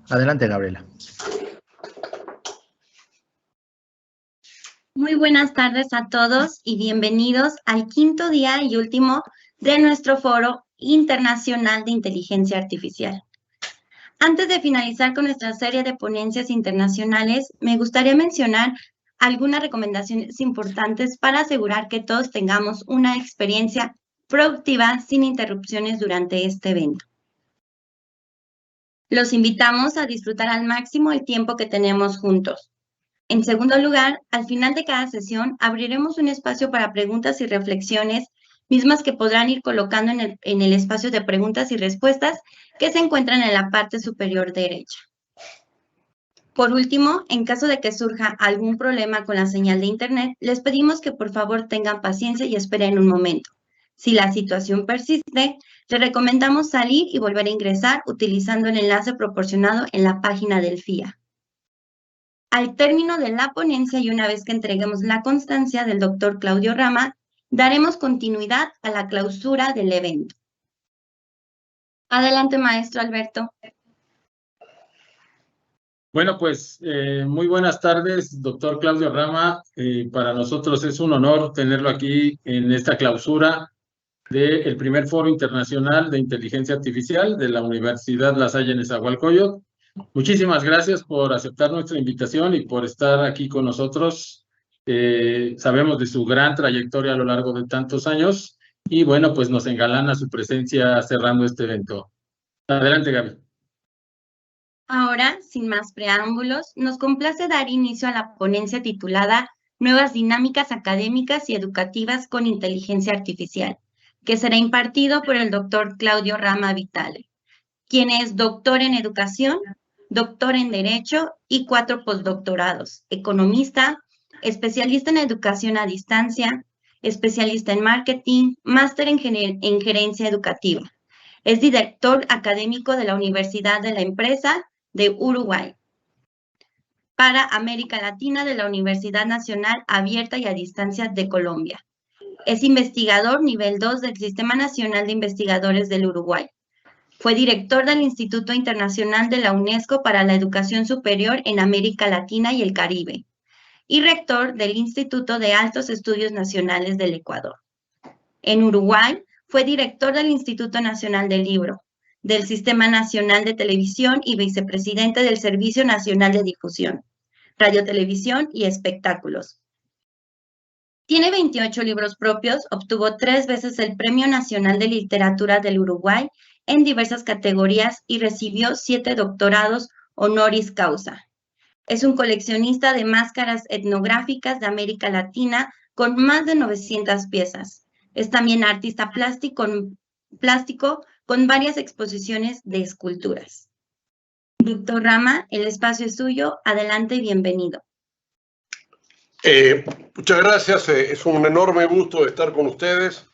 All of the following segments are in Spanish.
Adelante, Gabriela. Muy buenas tardes a todos y bienvenidos al quinto día y último de nuestro Foro Internacional de Inteligencia Artificial. Antes de finalizar con nuestra serie de ponencias internacionales, me gustaría mencionar algunas recomendaciones importantes para asegurar que todos tengamos una experiencia productiva sin interrupciones durante este evento. Los invitamos a disfrutar al máximo el tiempo que tenemos juntos. En segundo lugar, al final de cada sesión abriremos un espacio para preguntas y reflexiones, mismas que podrán ir colocando en el espacio de preguntas y respuestas que se encuentran en la parte superior derecha. Por último, en caso de que surja algún problema con la señal de Internet, les pedimos que por favor tengan paciencia y esperen un momento. Si la situación persiste, les recomendamos salir y volver a ingresar utilizando el enlace proporcionado en la página del FIA. Al término de la ponencia y una vez que entreguemos la constancia del doctor Claudio Rama, daremos continuidad a la clausura del evento. Adelante, maestro Alberto. Bueno, pues muy buenas tardes, doctor Claudio Rama. Para nosotros es un honor tenerlo aquí en esta clausura del primer Foro Internacional de Inteligencia Artificial de la Universidad La Salle Nezahualcóyotl. Muchísimas gracias por aceptar nuestra invitación y por estar aquí con nosotros. Sabemos de su gran trayectoria a lo largo de tantos años y bueno, pues nos engalana su presencia cerrando este evento. Adelante, Gaby. Ahora, sin más preámbulos, nos complace dar inicio a la ponencia titulada Nuevas dinámicas académicas y educativas con inteligencia artificial, que será impartido por el doctor Claudio Rama Vitale, quien es doctor en educación, doctor en derecho y 4 postdoctorados, economista, especialista en educación a distancia, especialista en marketing, máster en gerencia educativa. Es director académico de la Universidad de la Empresa de Uruguay. Para América Latina de la Universidad Nacional Abierta y a Distancia de Colombia. Es investigador nivel 2 del Sistema Nacional de Investigadores del Uruguay. Fue director del Instituto Internacional de la UNESCO para la Educación Superior en América Latina y el Caribe. Y rector del Instituto de Altos Estudios Nacionales del Ecuador. En Uruguay, fue director del Instituto Nacional del Libro, del Sistema Nacional de Televisión y vicepresidente del Servicio Nacional de Difusión, Radio, Televisión y Espectáculos. Tiene 28 libros propios, obtuvo 3 veces el Premio Nacional de Literatura del Uruguay en diversas categorías y recibió 7 doctorados honoris causa. Es un coleccionista de máscaras etnográficas de América Latina con más de 900 piezas. Es también artista plástico con varias exposiciones de esculturas. Doctor Rama, el espacio es suyo. Adelante y bienvenido. Muchas gracias. Es un enorme gusto estar con ustedes.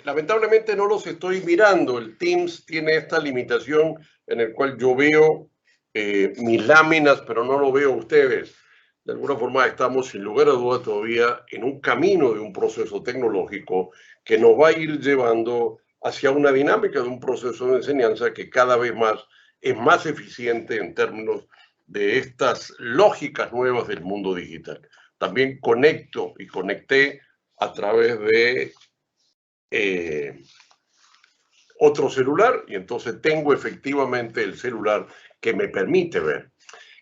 Lamentablemente no los estoy mirando. El Teams tiene esta limitación en el cual yo veo mis láminas, pero no lo veo a ustedes. De alguna forma estamos sin lugar a dudas todavía en un camino de un proceso tecnológico que nos va a ir llevando hacia una dinámica de un proceso de enseñanza que cada vez más es más eficiente en términos de estas lógicas nuevas del mundo digital. También conecto y conecté a través de otro celular y entonces tengo efectivamente el celular que me permite ver.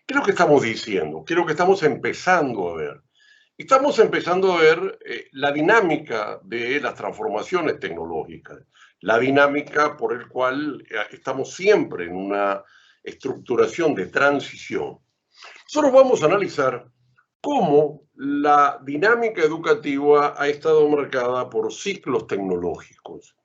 ¿Qué es lo que estamos diciendo? ¿Qué es lo que estamos empezando a ver? Estamos empezando a ver la dinámica de las transformaciones tecnológicas, la dinámica por el cual estamos siempre en una estructuración de transición. Nosotros vamos a analizar cómo la dinámica educativa ha estado marcada por ciclos tecnológicos.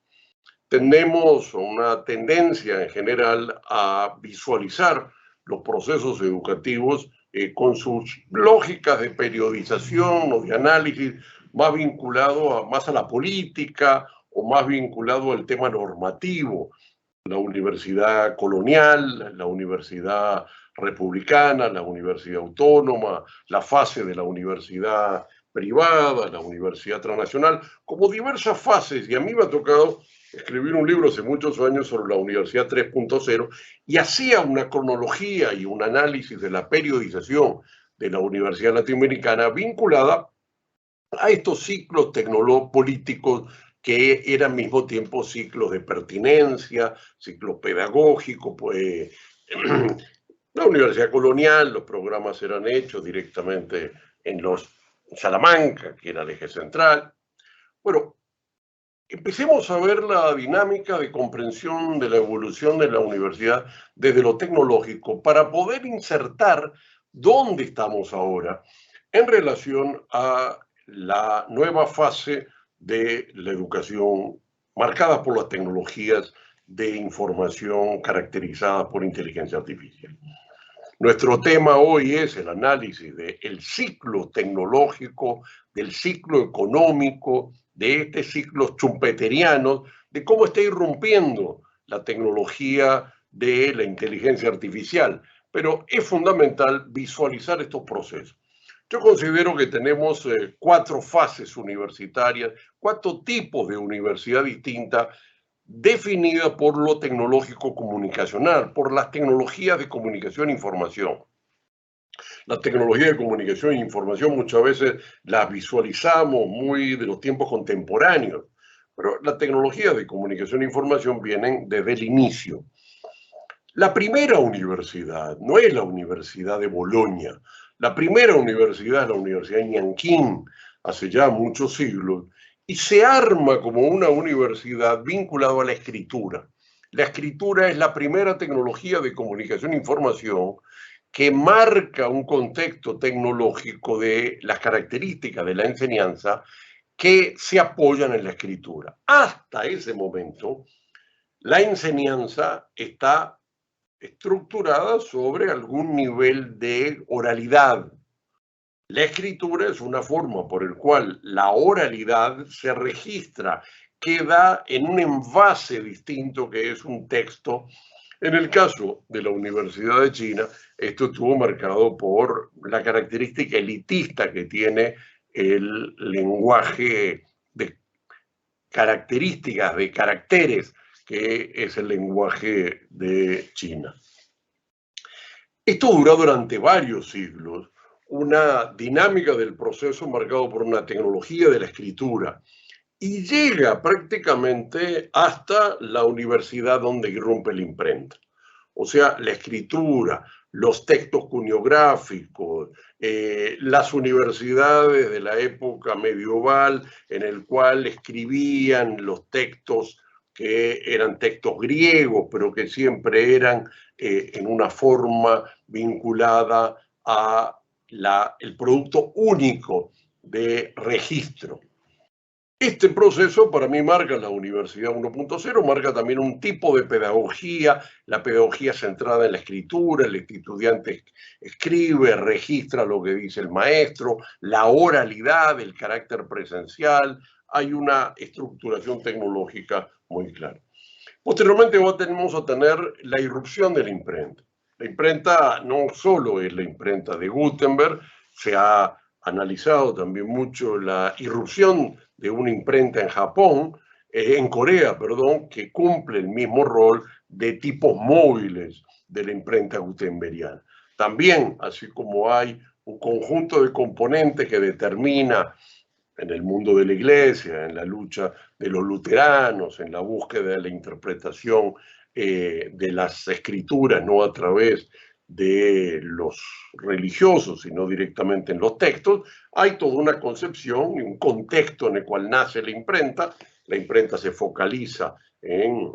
Tenemos una tendencia en general a visualizar los procesos educativos con sus lógicas de periodización o de análisis más vinculado más a la política o más vinculado al tema normativo. La universidad colonial, la universidad republicana, la universidad autónoma, la fase de la universidad privada, la universidad transnacional, como diversas fases. Y a mí me ha tocado escribir un libro hace muchos años sobre la Universidad 3.0 y hacía una cronología y un análisis de la periodización de la Universidad Latinoamericana vinculada a estos ciclos políticos que eran al mismo tiempo ciclos de pertinencia, ciclos pedagógicos, pues la Universidad Colonial, los programas eran hechos directamente en Salamanca, que era el eje central. Bueno, empecemos a ver la dinámica de comprensión de la evolución de la universidad desde lo tecnológico para poder insertar dónde estamos ahora en relación a la nueva fase de la educación marcada por las tecnologías de información caracterizadas por inteligencia artificial. Nuestro tema hoy es el análisis del ciclo tecnológico, del ciclo económico, de este ciclo schumpeteriano, de cómo está irrumpiendo la tecnología de la inteligencia artificial. Pero es fundamental visualizar estos procesos. Yo considero que tenemos 4 fases universitarias, 4 tipos de universidad distintas, definida por lo tecnológico comunicacional, por las tecnologías de comunicación e información. Las tecnologías de comunicación e información muchas veces las visualizamos muy de los tiempos contemporáneos, pero las tecnologías de comunicación e información vienen desde el inicio. La primera universidad no es la Universidad de Bolonia, la primera universidad es la Universidad de Nankín, hace ya muchos siglos, y se arma como una universidad vinculada a la escritura. La escritura es la primera tecnología de comunicación e información que marca un contexto tecnológico de las características de la enseñanza que se apoyan en la escritura. Hasta ese momento, la enseñanza está estructurada sobre algún nivel de oralidad. La escritura es una forma por la cual la oralidad se registra, queda en un envase distinto que es un texto. En el caso de la Universidad de China, esto estuvo marcado por la característica elitista que tiene el lenguaje de características, de caracteres, que es el lenguaje de China. Esto duró durante varios siglos, una dinámica del proceso marcado por una tecnología de la escritura, y llega prácticamente hasta la universidad donde irrumpe la imprenta. O sea, la escritura, los textos cuniográficos, las universidades de la época medieval en el cual escribían los textos que eran textos griegos, pero que siempre eran en una forma vinculada a el producto único de registro. Este proceso para mí marca la Universidad 1.0, marca también un tipo de pedagogía, la pedagogía centrada en la escritura, el estudiante escribe, registra lo que dice el maestro, la oralidad, el carácter presencial, hay una estructuración tecnológica muy clara. Posteriormente vamos a tener la irrupción de la imprenta. La imprenta no solo es la imprenta de Gutenberg, se ha analizado también mucho la irrupción de una imprenta en Japón, en Corea, perdón, que cumple el mismo rol de tipos móviles de la imprenta gutenbergiana. También, así como hay un conjunto de componentes que determina en el mundo de la iglesia, en la lucha de los luteranos, en la búsqueda de la interpretación de las escrituras, no a través de los religiosos, sino directamente en los textos, hay toda una concepción y un contexto en el cual nace la imprenta. La imprenta se focaliza en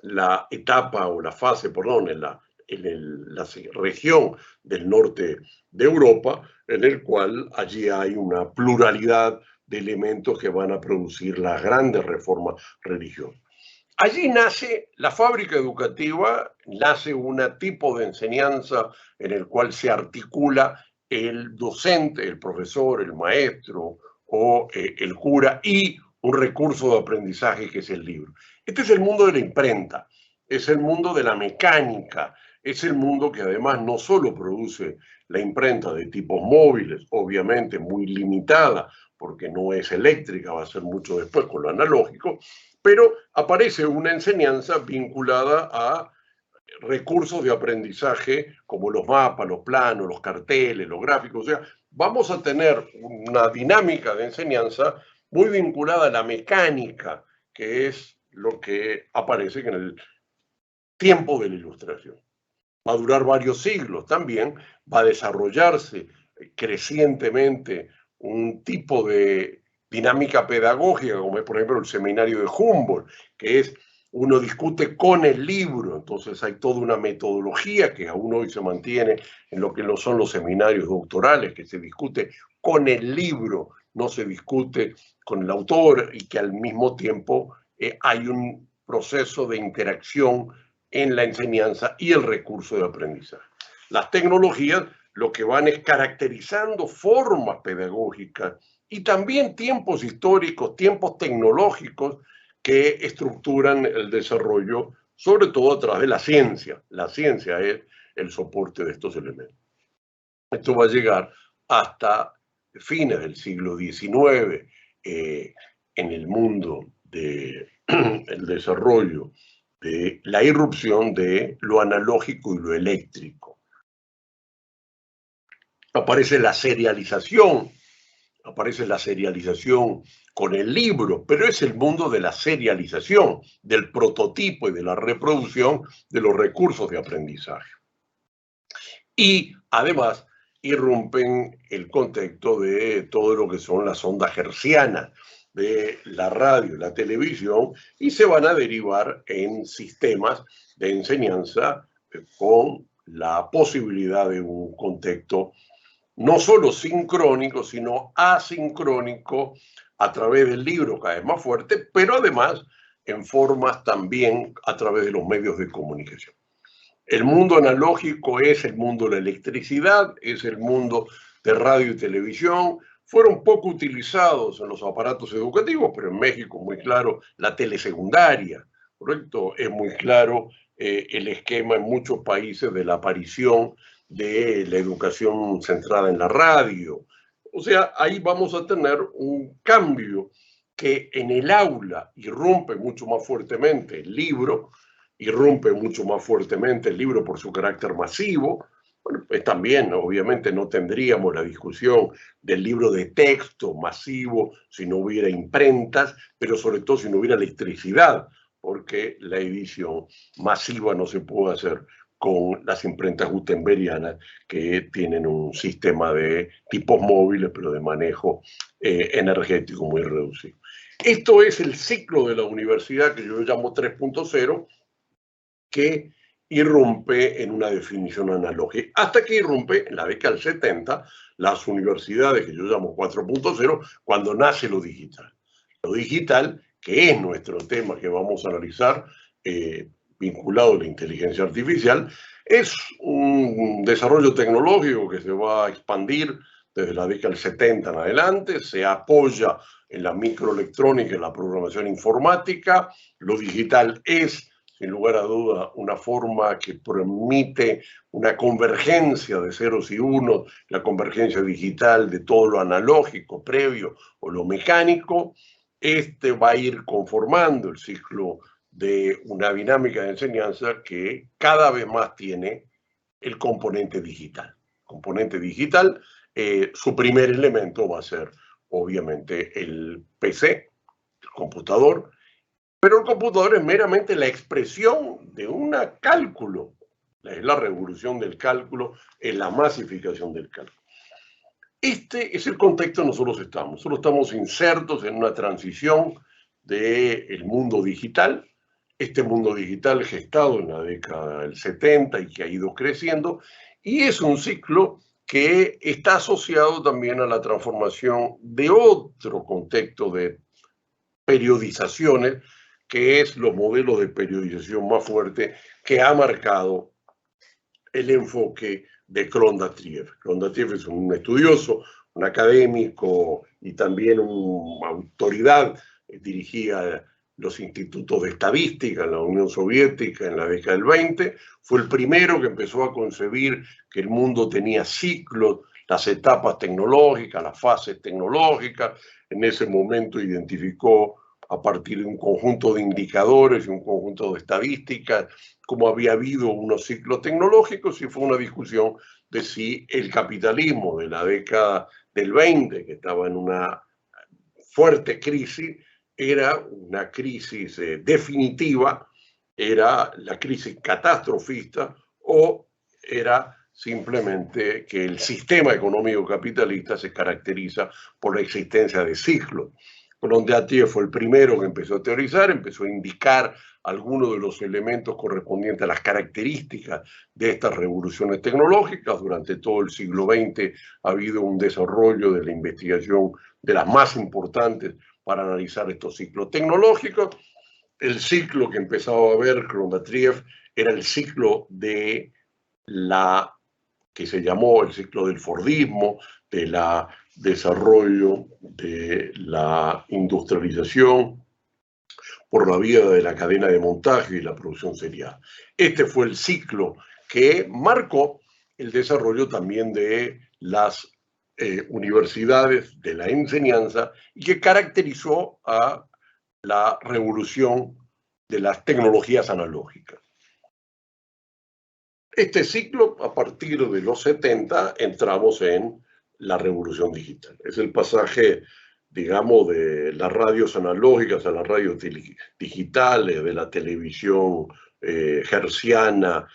la etapa o la fase, perdón, en la región del norte de Europa, en el cual allí hay una pluralidad de elementos que van a producir las grandes reformas religiosas. Allí nace la fábrica educativa, nace un tipo de enseñanza en el cual se articula el docente, el profesor, el maestro o el cura y un recurso de aprendizaje que es el libro. Este es el mundo de la imprenta, es el mundo de la mecánica, es el mundo que además no solo produce la imprenta de tipos móviles, obviamente muy limitada, porque no es eléctrica, va a ser mucho después con lo analógico, pero aparece una enseñanza vinculada a recursos de aprendizaje como los mapas, los planos, los carteles, los gráficos. O sea, vamos a tener una dinámica de enseñanza muy vinculada a la mecánica, que es lo que aparece en el tiempo de la Ilustración. Va a durar varios siglos también, va a desarrollarse crecientemente un tipo de dinámica pedagógica, como es por ejemplo el seminario de Humboldt, que es uno discute con el libro, entonces hay toda una metodología que aún hoy se mantiene en lo que son los seminarios doctorales, que se discute con el libro, no se discute con el autor, y que al mismo tiempo hay un proceso de interacción en la enseñanza y el recurso de aprendizaje. Las tecnologías lo que van es caracterizando formas pedagógicas y también tiempos históricos, tiempos tecnológicos que estructuran el desarrollo, sobre todo a través de la ciencia. La ciencia es el soporte de estos elementos. Esto va a llegar hasta fines del siglo XIX en el mundo del desarrollo, de la irrupción de lo analógico y lo eléctrico. Aparece la serialización con el libro, pero es el mundo de la serialización, del prototipo y de la reproducción de los recursos de aprendizaje. Y además irrumpen el contexto de todo lo que son las ondas hertzianas de la radio y la televisión, y se van a derivar en sistemas de enseñanza con la posibilidad de un contexto no solo sincrónico, sino asincrónico a través del libro, cada vez más fuerte, pero además en formas también a través de los medios de comunicación. El mundo analógico es el mundo de la electricidad, es el mundo de radio y televisión. Fueron poco utilizados en los aparatos educativos, pero en México, muy claro, la telesecundaria, ¿correcto? Es muy claro el esquema en muchos países de la aparición de la educación centrada en la radio. O sea, ahí vamos a tener un cambio que en el aula irrumpe mucho más fuertemente el libro, por su carácter masivo. Bueno, pues también, obviamente, no tendríamos la discusión del libro de texto masivo si no hubiera imprentas, pero sobre todo si no hubiera electricidad, porque la edición masiva no se puede hacer con las imprentas gutenbergianas, que tienen un sistema de tipos móviles, pero de manejo energético muy reducido. Esto es el ciclo de la universidad que yo llamo 3.0, que irrumpe en una definición analógica, hasta que irrumpe en la década del 70 las universidades que yo llamo 4.0, cuando nace lo digital. Lo digital, que es nuestro tema que vamos a analizar, vinculado a la inteligencia artificial, es un desarrollo tecnológico que se va a expandir desde la década del 70 en adelante, se apoya en la microelectrónica y la programación informática. Lo digital es, sin lugar a duda, una forma que permite una convergencia de ceros y unos, la convergencia digital de todo lo analógico previo o lo mecánico. Este va a ir conformando el ciclo de una dinámica de enseñanza que cada vez más tiene el componente digital. Su primer elemento va a ser, obviamente, el PC, el computador, pero el computador es meramente la expresión de un cálculo. Es la revolución del cálculo, es la masificación del cálculo. Este es el contexto en que nosotros estamos. Nosotros estamos insertos en una transición del mundo digital. Este mundo digital gestado en la década del 70 y que ha ido creciendo, y es un ciclo que está asociado también a la transformación de otro contexto de periodizaciones, que es los modelos de periodización más fuerte que ha marcado el enfoque de Krondatiev. Krondatiev es un estudioso, un académico y también una autoridad dirigida los institutos de estadística en la Unión Soviética en la década del 20, fue el primero que empezó a concebir que el mundo tenía ciclos, las etapas tecnológicas, las fases tecnológicas. En ese momento identificó a partir de un conjunto de indicadores y un conjunto de estadísticas cómo había habido unos ciclos tecnológicos, y fue una discusión de si el capitalismo de la década del 20, que estaba en una fuerte crisis, era una crisis definitiva, era la crisis catastrofista, o era simplemente que el sistema económico capitalista se caracteriza por la existencia de ciclos. Brondatier fue el primero que empezó a teorizar, empezó a indicar algunos de los elementos correspondientes a las características de estas revoluciones tecnológicas. Durante todo el siglo XX ha habido un desarrollo de la investigación de las más importantes para analizar estos ciclos tecnológicos. El ciclo que empezaba a ver Brondatier era el ciclo de la que se llamó el ciclo del Fordismo, de la desarrollo de la industrialización por la vía de la cadena de montaje y la producción serial. Este fue el ciclo que marcó el desarrollo también de las universidades, de la enseñanza, y que caracterizó a la revolución de las tecnologías analógicas. Este ciclo, a partir de los 70, entramos en la revolución digital. Es el pasaje, digamos, de las radios analógicas a las radios digitales, de la televisión hertziana,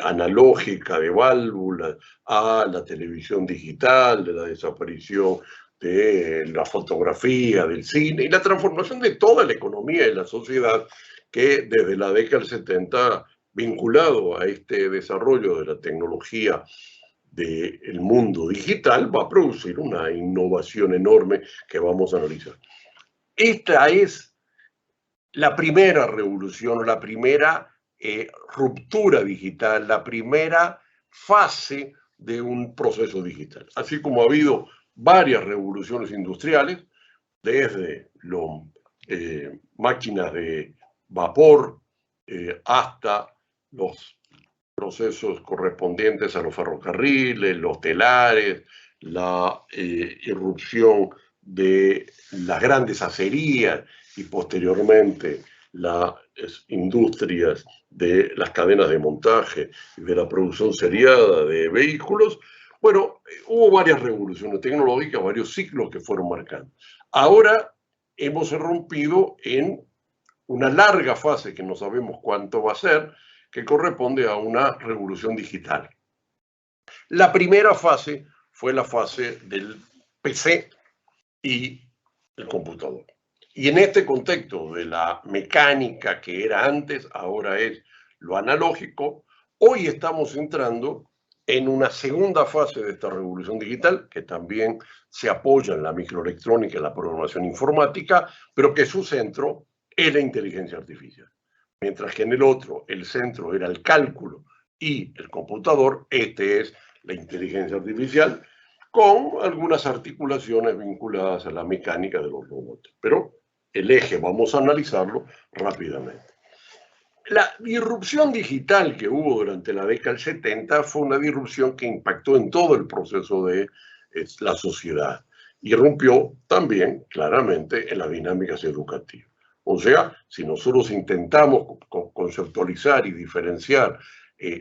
analógica, de válvulas, a la televisión digital, de la desaparición de la fotografía, del cine, y la transformación de toda la economía y la sociedad, que desde la década del 70, vinculado a este desarrollo de la tecnología del mundo digital, va a producir una innovación enorme que vamos a analizar. Esta es la primera revolución, la primera ruptura digital, la primera fase de un proceso digital. Así como ha habido varias revoluciones industriales, desde las máquinas de vapor hasta los procesos correspondientes a los ferrocarriles, los telares, la irrupción de las grandes acerías y posteriormente las industrias de las cadenas de montaje y de la producción seriada de vehículos. Bueno, hubo varias revoluciones tecnológicas, varios ciclos que fueron marcando. Ahora hemos irrumpido en una larga fase que no sabemos cuánto va a ser, que corresponde a una revolución digital. La primera fase fue la fase del PC y el computador. Y en este contexto de la mecánica que era antes, ahora es lo analógico, hoy estamos entrando en una segunda fase de esta revolución digital, que también se apoya en la microelectrónica y la programación informática, pero que su centro es la inteligencia artificial. Mientras que en el otro el centro era el cálculo y el computador, este es la inteligencia artificial, con algunas articulaciones vinculadas a la mecánica de los robots. Pero el eje vamos a analizarlo rápidamente. La disrupción digital que hubo durante la década del 70 fue una disrupción que impactó en todo el proceso de la sociedad. Irrumpió también claramente en las dinámicas educativas. O sea, si nosotros intentamos conceptualizar y diferenciar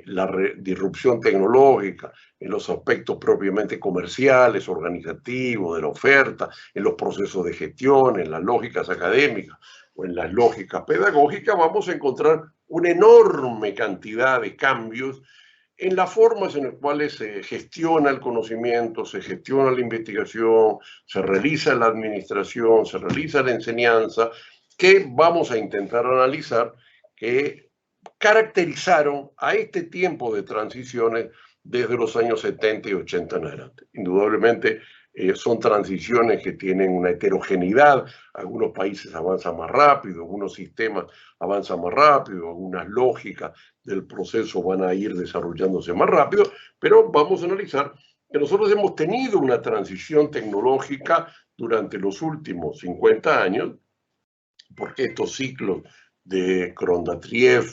la disrupción tecnológica en los aspectos propiamente comerciales, organizativos, de la oferta, en los procesos de gestión, en las lógicas académicas o en las lógicas pedagógicas, vamos a encontrar una enorme cantidad de cambios en las formas en las cuales se gestiona el conocimiento, se gestiona la investigación, se realiza la administración, se realiza la enseñanza, que vamos a intentar analizar, que caracterizaron a este tiempo de transiciones desde los años 70 y 80 en adelante. Indudablemente son transiciones que tienen una heterogeneidad, algunos países avanzan más rápido, algunos sistemas avanzan más rápido, algunas lógicas del proceso van a ir desarrollándose más rápido, pero vamos a analizar que nosotros hemos tenido una transición tecnológica durante los últimos 50 años, porque estos ciclos de Krondatiev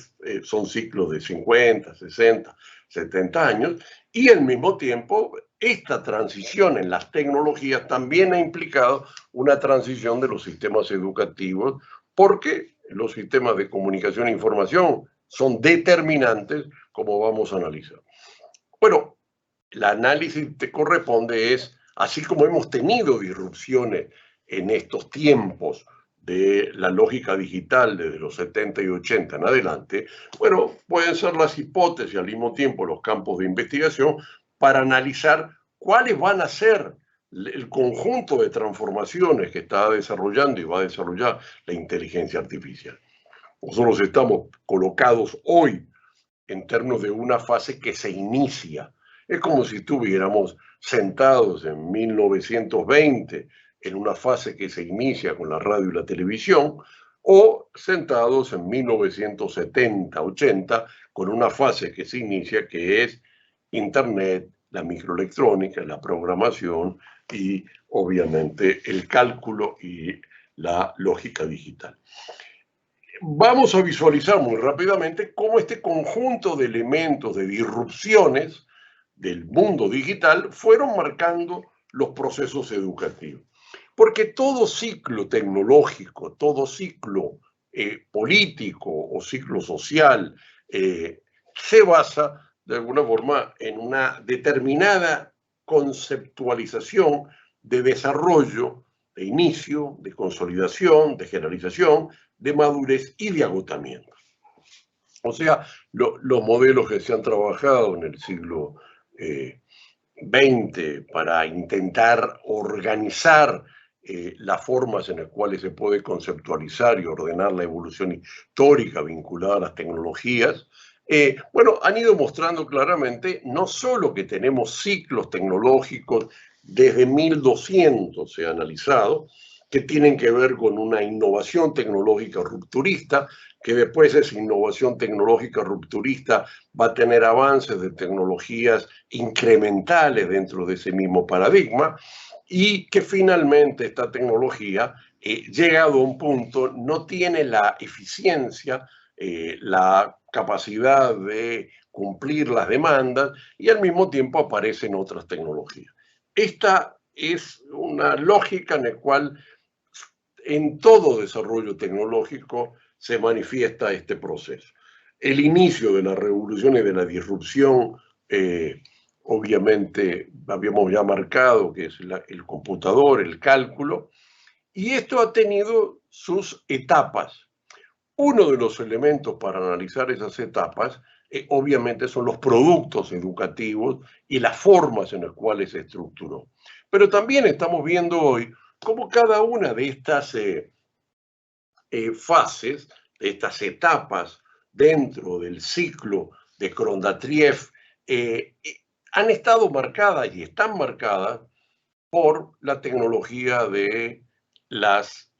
son ciclos de 50, 60, 70 años, y al mismo tiempo esta transición en las tecnologías también ha implicado una transición de los sistemas educativos, porque los sistemas de comunicación e información son determinantes, como vamos a analizar. Bueno, el análisis que corresponde es, así como hemos tenido disrupciones en estos tiempos de la lógica digital desde los 70 y 80 en adelante, bueno, pueden ser las hipótesis al mismo tiempo los campos de investigación para analizar cuáles van a ser el conjunto de transformaciones que está desarrollando y va a desarrollar la inteligencia artificial. Nosotros estamos colocados hoy en términos de una fase que se inicia. Es como si estuviéramos sentados en 1920 en una fase que se inicia con la radio y la televisión, o sentados en 1970, 80 con una fase que se inicia que es Internet, la microelectrónica, la programación y obviamente el cálculo y la lógica digital. Vamos a visualizar muy rápidamente cómo este conjunto de elementos, de disrupciones del mundo digital fueron marcando los procesos educativos. Porque todo ciclo tecnológico, todo ciclo político o ciclo social se basa de alguna forma en una determinada conceptualización de desarrollo, de inicio, de consolidación, de generalización, de madurez y de agotamiento. O sea, los modelos que se han trabajado en el siglo XX para intentar organizar las formas en las cuales se puede conceptualizar y ordenar la evolución histórica vinculada a las tecnologías, bueno, han ido mostrando claramente no solo que tenemos ciclos tecnológicos desde 1200, se ha analizado, que tienen que ver con una innovación tecnológica rupturista, que después esa innovación tecnológica rupturista va a tener avances de tecnologías incrementales dentro de ese mismo paradigma, y que finalmente esta tecnología, llegado a un punto, no tiene la eficiencia, la capacidad de cumplir las demandas, y al mismo tiempo aparecen otras tecnologías. Esta es una lógica en la cual en todo desarrollo tecnológico se manifiesta este proceso. El inicio de la revolución y de la disrupción, obviamente habíamos ya marcado que es el computador, el cálculo, y esto ha tenido sus etapas. Uno de los elementos para analizar esas etapas, obviamente, son los productos educativos y las formas en las cuales se estructuró. Pero también estamos viendo hoy cómo cada una de estas fases, de estas etapas dentro del ciclo de Krondatiev, han estado marcadas y están marcadas por la tecnología de las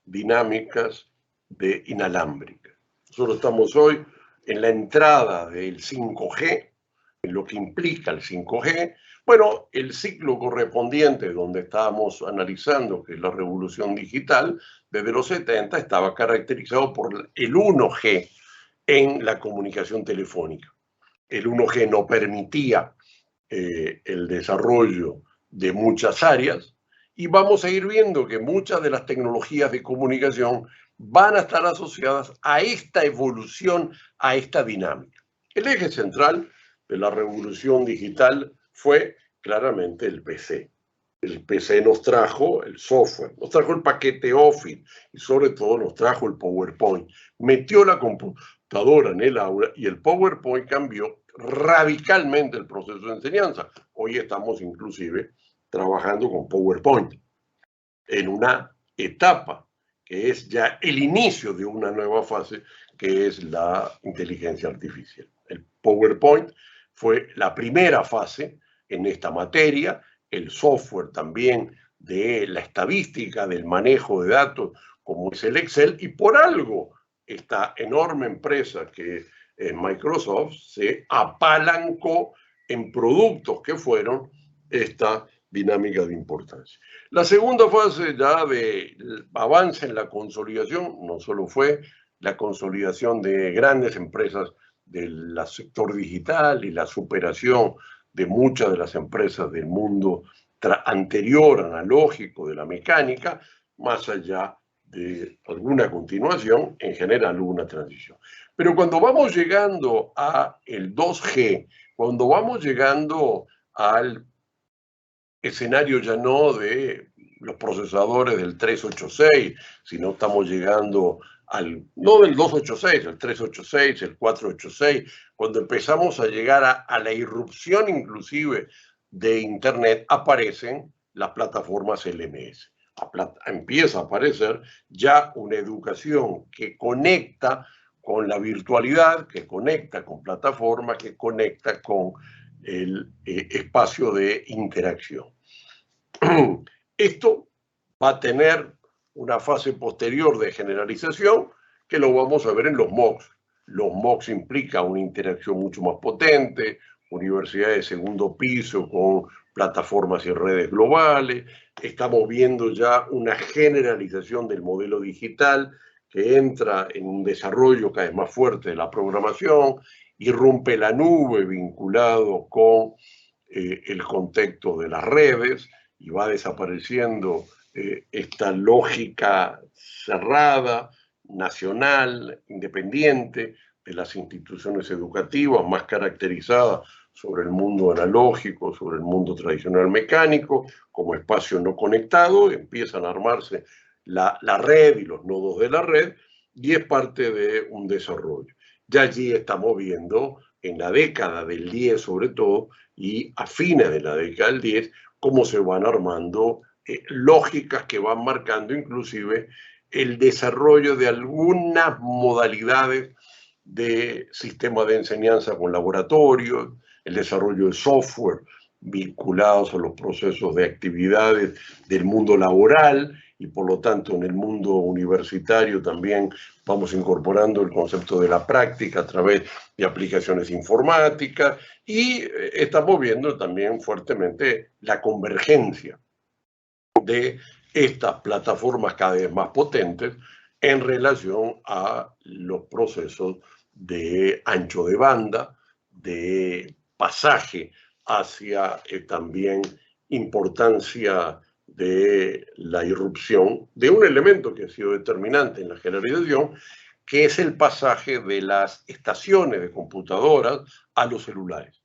dinámicas de inalámbrica. Nosotros estamos hoy en la entrada del 5G, en lo que implica el 5G. Bueno, el ciclo correspondiente donde estábamos analizando, que es la revolución digital, desde los 70 estaba caracterizado por el 1G en la comunicación telefónica. El 1G no permitía el desarrollo de muchas áreas, y vamos a ir viendo que muchas de las tecnologías de comunicación van a estar asociadas a esta evolución, a esta dinámica. El eje central de la revolución digital fue claramente el PC. El PC nos trajo el software, nos trajo el paquete Office y sobre todo nos trajo el PowerPoint. Metió la computadora en el aula y el PowerPoint cambió radicalmente el proceso de enseñanza. Hoy estamos inclusive trabajando con PowerPoint en una etapa que es ya el inicio de una nueva fase, que es la inteligencia artificial. El PowerPoint fue la primera fase en esta materia, el software también de la estadística, del manejo de datos, como es el Excel, y por algo esta enorme empresa que es Microsoft se apalancó en productos que fueron esta dinámica de importancia. La segunda fase ya de avance en la consolidación, no solo fue la consolidación de grandes empresas del sector digital y la superación de muchas de las empresas del mundo anterior, analógico, de la mecánica, más allá de alguna continuación, en general hubo una transición. Pero cuando vamos llegando a el 2G, cuando vamos llegando al escenario ya no de los procesadores del 386, sino estamos llegando no del 286, el 386, el 486, cuando empezamos a llegar a la irrupción inclusive de Internet, aparecen las plataformas LMS. Empieza a aparecer ya una educación que conecta con la virtualidad, que conecta con plataformas, que conecta con el espacio de interacción. Esto va a tener una fase posterior de generalización que lo vamos a ver en los MOOCs. Los MOOCs implican una interacción mucho más potente, universidades de segundo piso con plataformas y redes globales. Estamos viendo ya una generalización del modelo digital que entra en un desarrollo cada vez más fuerte de la programación, irrumpe la nube vinculado con el contexto de las redes y va desapareciendo esta lógica cerrada, nacional, independiente de las instituciones educativas, más caracterizada sobre el mundo analógico, sobre el mundo tradicional mecánico, como espacio no conectado. Empiezan a armarse la red y los nodos de la red, y es parte de un desarrollo. Ya allí estamos viendo, en la década del 10 sobre todo, y a fines de la década del 10, cómo se van armando lógicas que van marcando inclusive el desarrollo de algunas modalidades de sistema de enseñanza con laboratorios, el desarrollo de software vinculados a los procesos de actividades del mundo laboral, y por lo tanto en el mundo universitario también vamos incorporando el concepto de la práctica a través de aplicaciones informáticas, y estamos viendo también fuertemente la convergencia de estas plataformas cada vez más potentes en relación a los procesos de ancho de banda, de pasaje hacia también importancia de la irrupción de un elemento que ha sido determinante en la generalización, que es el pasaje de las estaciones de computadoras a los celulares.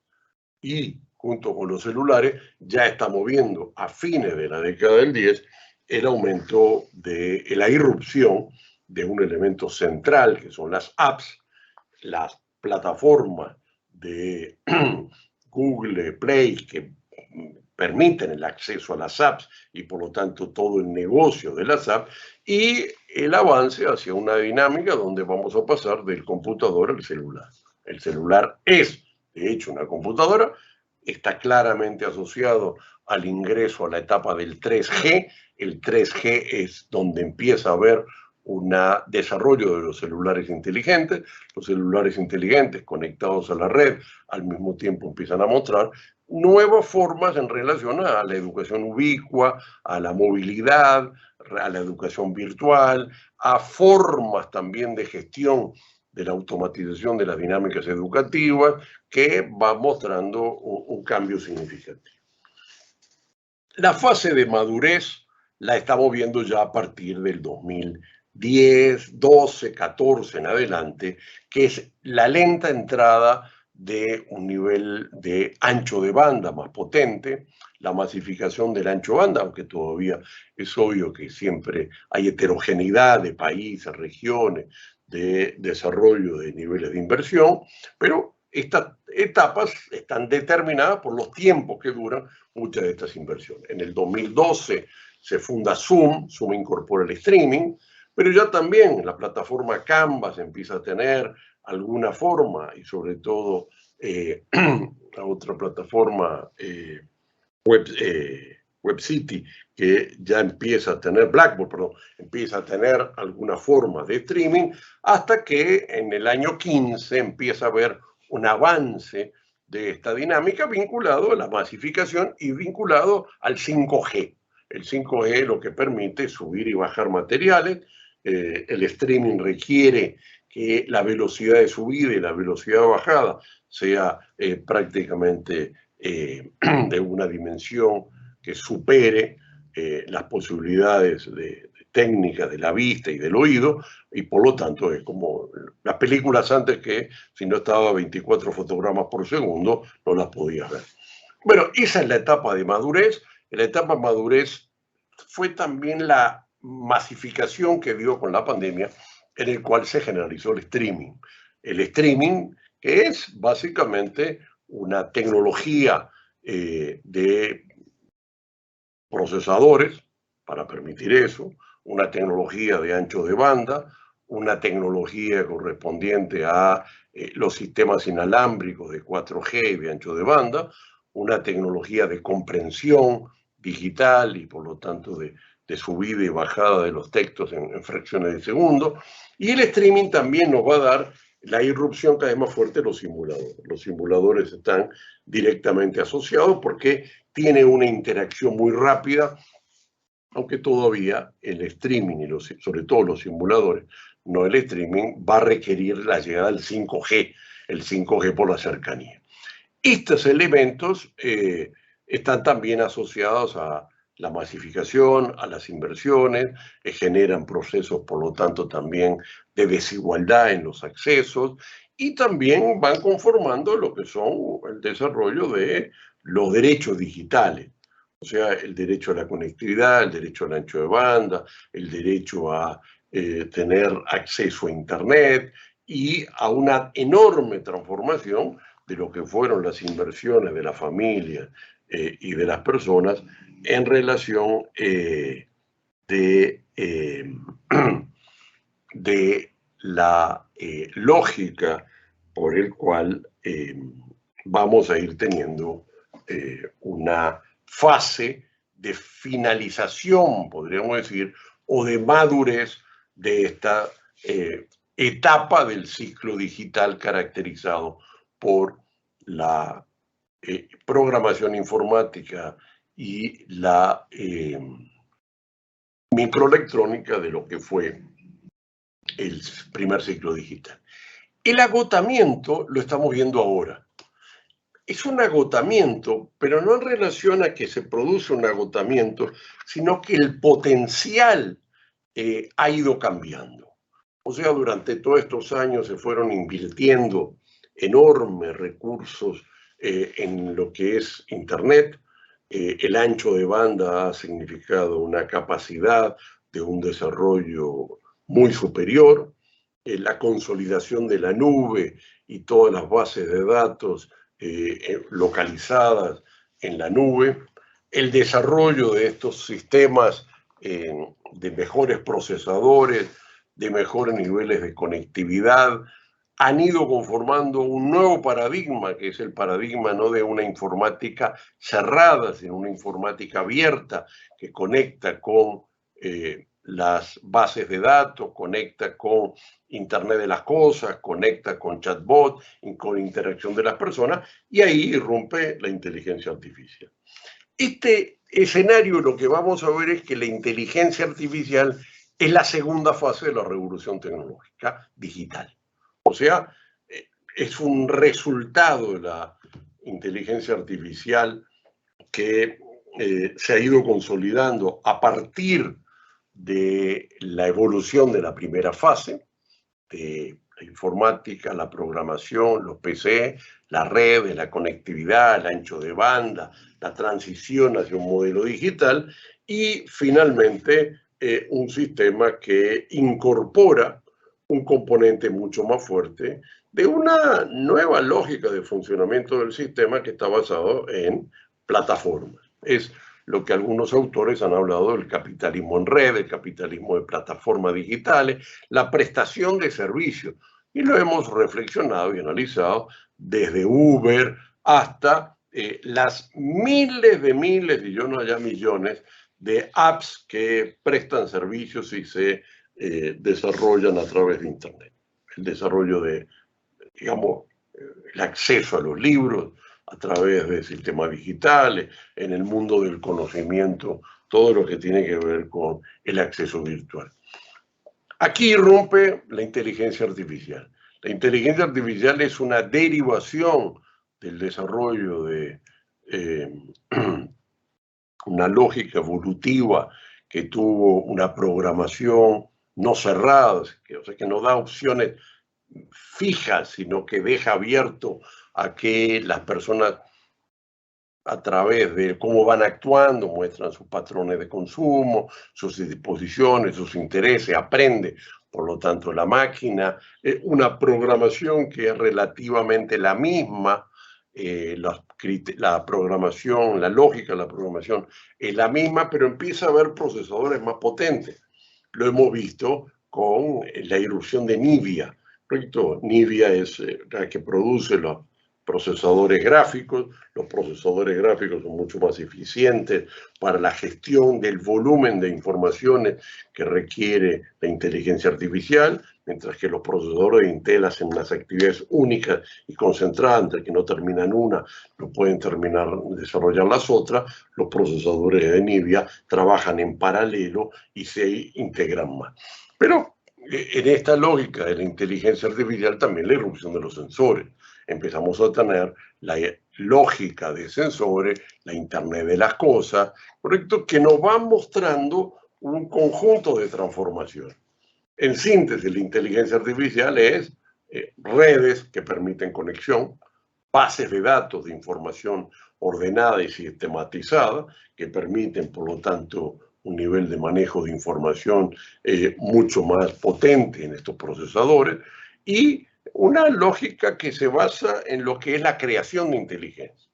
Y junto con los celulares ya estamos viendo a fines de la década del 10 el aumento de la irrupción de un elemento central, que son las apps, las plataformas de Google Play que permiten el acceso a las apps y por lo tanto todo el negocio de las apps, y el avance hacia una dinámica donde vamos a pasar del computador al celular. El celular es, de hecho, una computadora, está claramente asociado al ingreso a la etapa del 3G. El 3G es donde empieza a haber un desarrollo de los celulares inteligentes. Los celulares inteligentes conectados a la red al mismo tiempo empiezan a mostrar nuevas formas en relación a la educación ubicua, a la movilidad, a la educación virtual, a formas también de gestión de la automatización de las dinámicas educativas, que va mostrando un cambio significativo. La fase de madurez la estamos viendo ya a partir del 2010, 12, 14 en adelante, que es la lenta entrada de un nivel de ancho de banda más potente, la masificación del ancho de banda, aunque todavía es obvio que siempre hay heterogeneidad de países, regiones, de desarrollo de niveles de inversión, pero estas etapas están determinadas por los tiempos que duran muchas de estas inversiones. En el 2012 se funda Zoom incorpora el streaming, pero ya también la plataforma Canvas empieza a tener alguna forma, y sobre todo la otra plataforma WebCity, que ya empieza a tener, Blackboard, perdón, empieza a tener alguna forma de streaming, hasta que en el año 15 empieza a haber un avance de esta dinámica vinculado a la masificación y vinculado al 5G. El 5G lo que permite subir y bajar materiales. El streaming requiere que la velocidad de subida y la velocidad de bajada sea prácticamente de una dimensión que supere las posibilidades técnicas de la vista y del oído, y por lo tanto es como las películas antes, que si no estaba a 24 fotogramas por segundo no las podías ver. Bueno, esa es la etapa de madurez. La etapa de madurez fue también la masificación que dio con la pandemia, en el cual se generalizó el streaming. El streaming, que es básicamente una tecnología de procesadores para permitir eso, una tecnología de ancho de banda, una tecnología correspondiente a los sistemas inalámbricos de 4G y de ancho de banda, una tecnología de comprensión digital y por lo tanto de subida y bajada de los textos en fracciones de segundo. Y el streaming también nos va a dar la irrupción cada vez más fuerte de los simuladores. Los simuladores están directamente asociados porque tiene una interacción muy rápida, aunque todavía el streaming y sobre todo los simuladores, no el streaming, va a requerir la llegada del 5G, el 5G por la cercanía. Estos elementos están también asociados a la masificación, a las inversiones, generan procesos, por lo tanto, también de desigualdad en los accesos, y también van conformando lo que son el desarrollo de los derechos digitales. O sea, el derecho a la conectividad, el derecho al ancho de banda, el derecho a tener acceso a Internet y a una enorme transformación de lo que fueron las inversiones de la familia y de las personas en relación de la lógica por el cual vamos a ir teniendo una fase de finalización, podríamos decir, o de madurez de esta etapa del ciclo digital caracterizado por la programación informática y la microelectrónica de lo que fue el primer ciclo digital. El agotamiento lo estamos viendo ahora. Es un agotamiento, pero no en relación a que se produce un agotamiento, sino que el potencial ha ido cambiando. O sea, durante todos estos años se fueron invirtiendo enormes recursos en lo que es Internet. El ancho de banda ha significado una capacidad de un desarrollo muy superior. La consolidación de la nube y todas las bases de datos localizadas en la nube, el desarrollo de estos sistemas de mejores procesadores, de mejores niveles de conectividad, han ido conformando un nuevo paradigma, que es el paradigma no de una informática cerrada, sino una informática abierta que conecta con las bases de datos, conecta con Internet de las cosas, conecta con chatbot, con interacción de las personas, y ahí irrumpe la inteligencia artificial. Este escenario lo que vamos a ver es que la inteligencia artificial es la segunda fase de la revolución tecnológica digital. O sea, es un resultado de la inteligencia artificial que se ha ido consolidando a partir de la evolución de la primera fase, de la informática, la programación, los PC, la red, la conectividad, el ancho de banda, la transición hacia un modelo digital y finalmente un sistema que incorpora un componente mucho más fuerte de una nueva lógica de funcionamiento del sistema que está basado en plataformas. Es lo que algunos autores han hablado del capitalismo en red, el capitalismo de plataformas digitales, la prestación de servicios. Y lo hemos reflexionado y analizado desde Uber hasta las miles, y yo no ya millones, de apps que prestan servicios y se desarrollan a través de Internet. El desarrollo de, digamos, el acceso a los libros, a través de sistemas digitales, en el mundo del conocimiento, todo lo que tiene que ver con el acceso virtual. Aquí irrumpe la inteligencia artificial. La inteligencia artificial es una derivación del desarrollo de una lógica evolutiva que tuvo una programación no cerrada, o sea, que no da opciones fijas, sino que deja abierto a que las personas, a través de cómo van actuando, muestran sus patrones de consumo, sus disposiciones, sus intereses, aprende. Por lo tanto, la máquina, una programación que es relativamente la misma, la programación, la lógica de la programación es la misma, pero empieza a haber procesadores más potentes. Lo hemos visto con la irrupción de NVIDIA. NVIDIA es la que produce los procesadores gráficos. Los procesadores gráficos son mucho más eficientes para la gestión del volumen de informaciones que requiere la inteligencia artificial, mientras que los procesadores de Intel hacen unas actividades únicas y concentradas, entre que no terminan una, no pueden terminar de desarrollar las otras. Los procesadores de NVIDIA trabajan en paralelo y se integran más. Pero en esta lógica de la inteligencia artificial también la irrupción de los sensores. Empezamos a tener la lógica de sensores, la Internet de las cosas, ¿correcto? Que nos van mostrando un conjunto de transformaciones. En síntesis, la inteligencia artificial es redes que permiten conexión, bases de datos de información ordenada y sistematizada, que permiten, por lo tanto, un nivel de manejo de información mucho más potente en estos procesadores, y una lógica que se basa en lo que es la creación de inteligencia.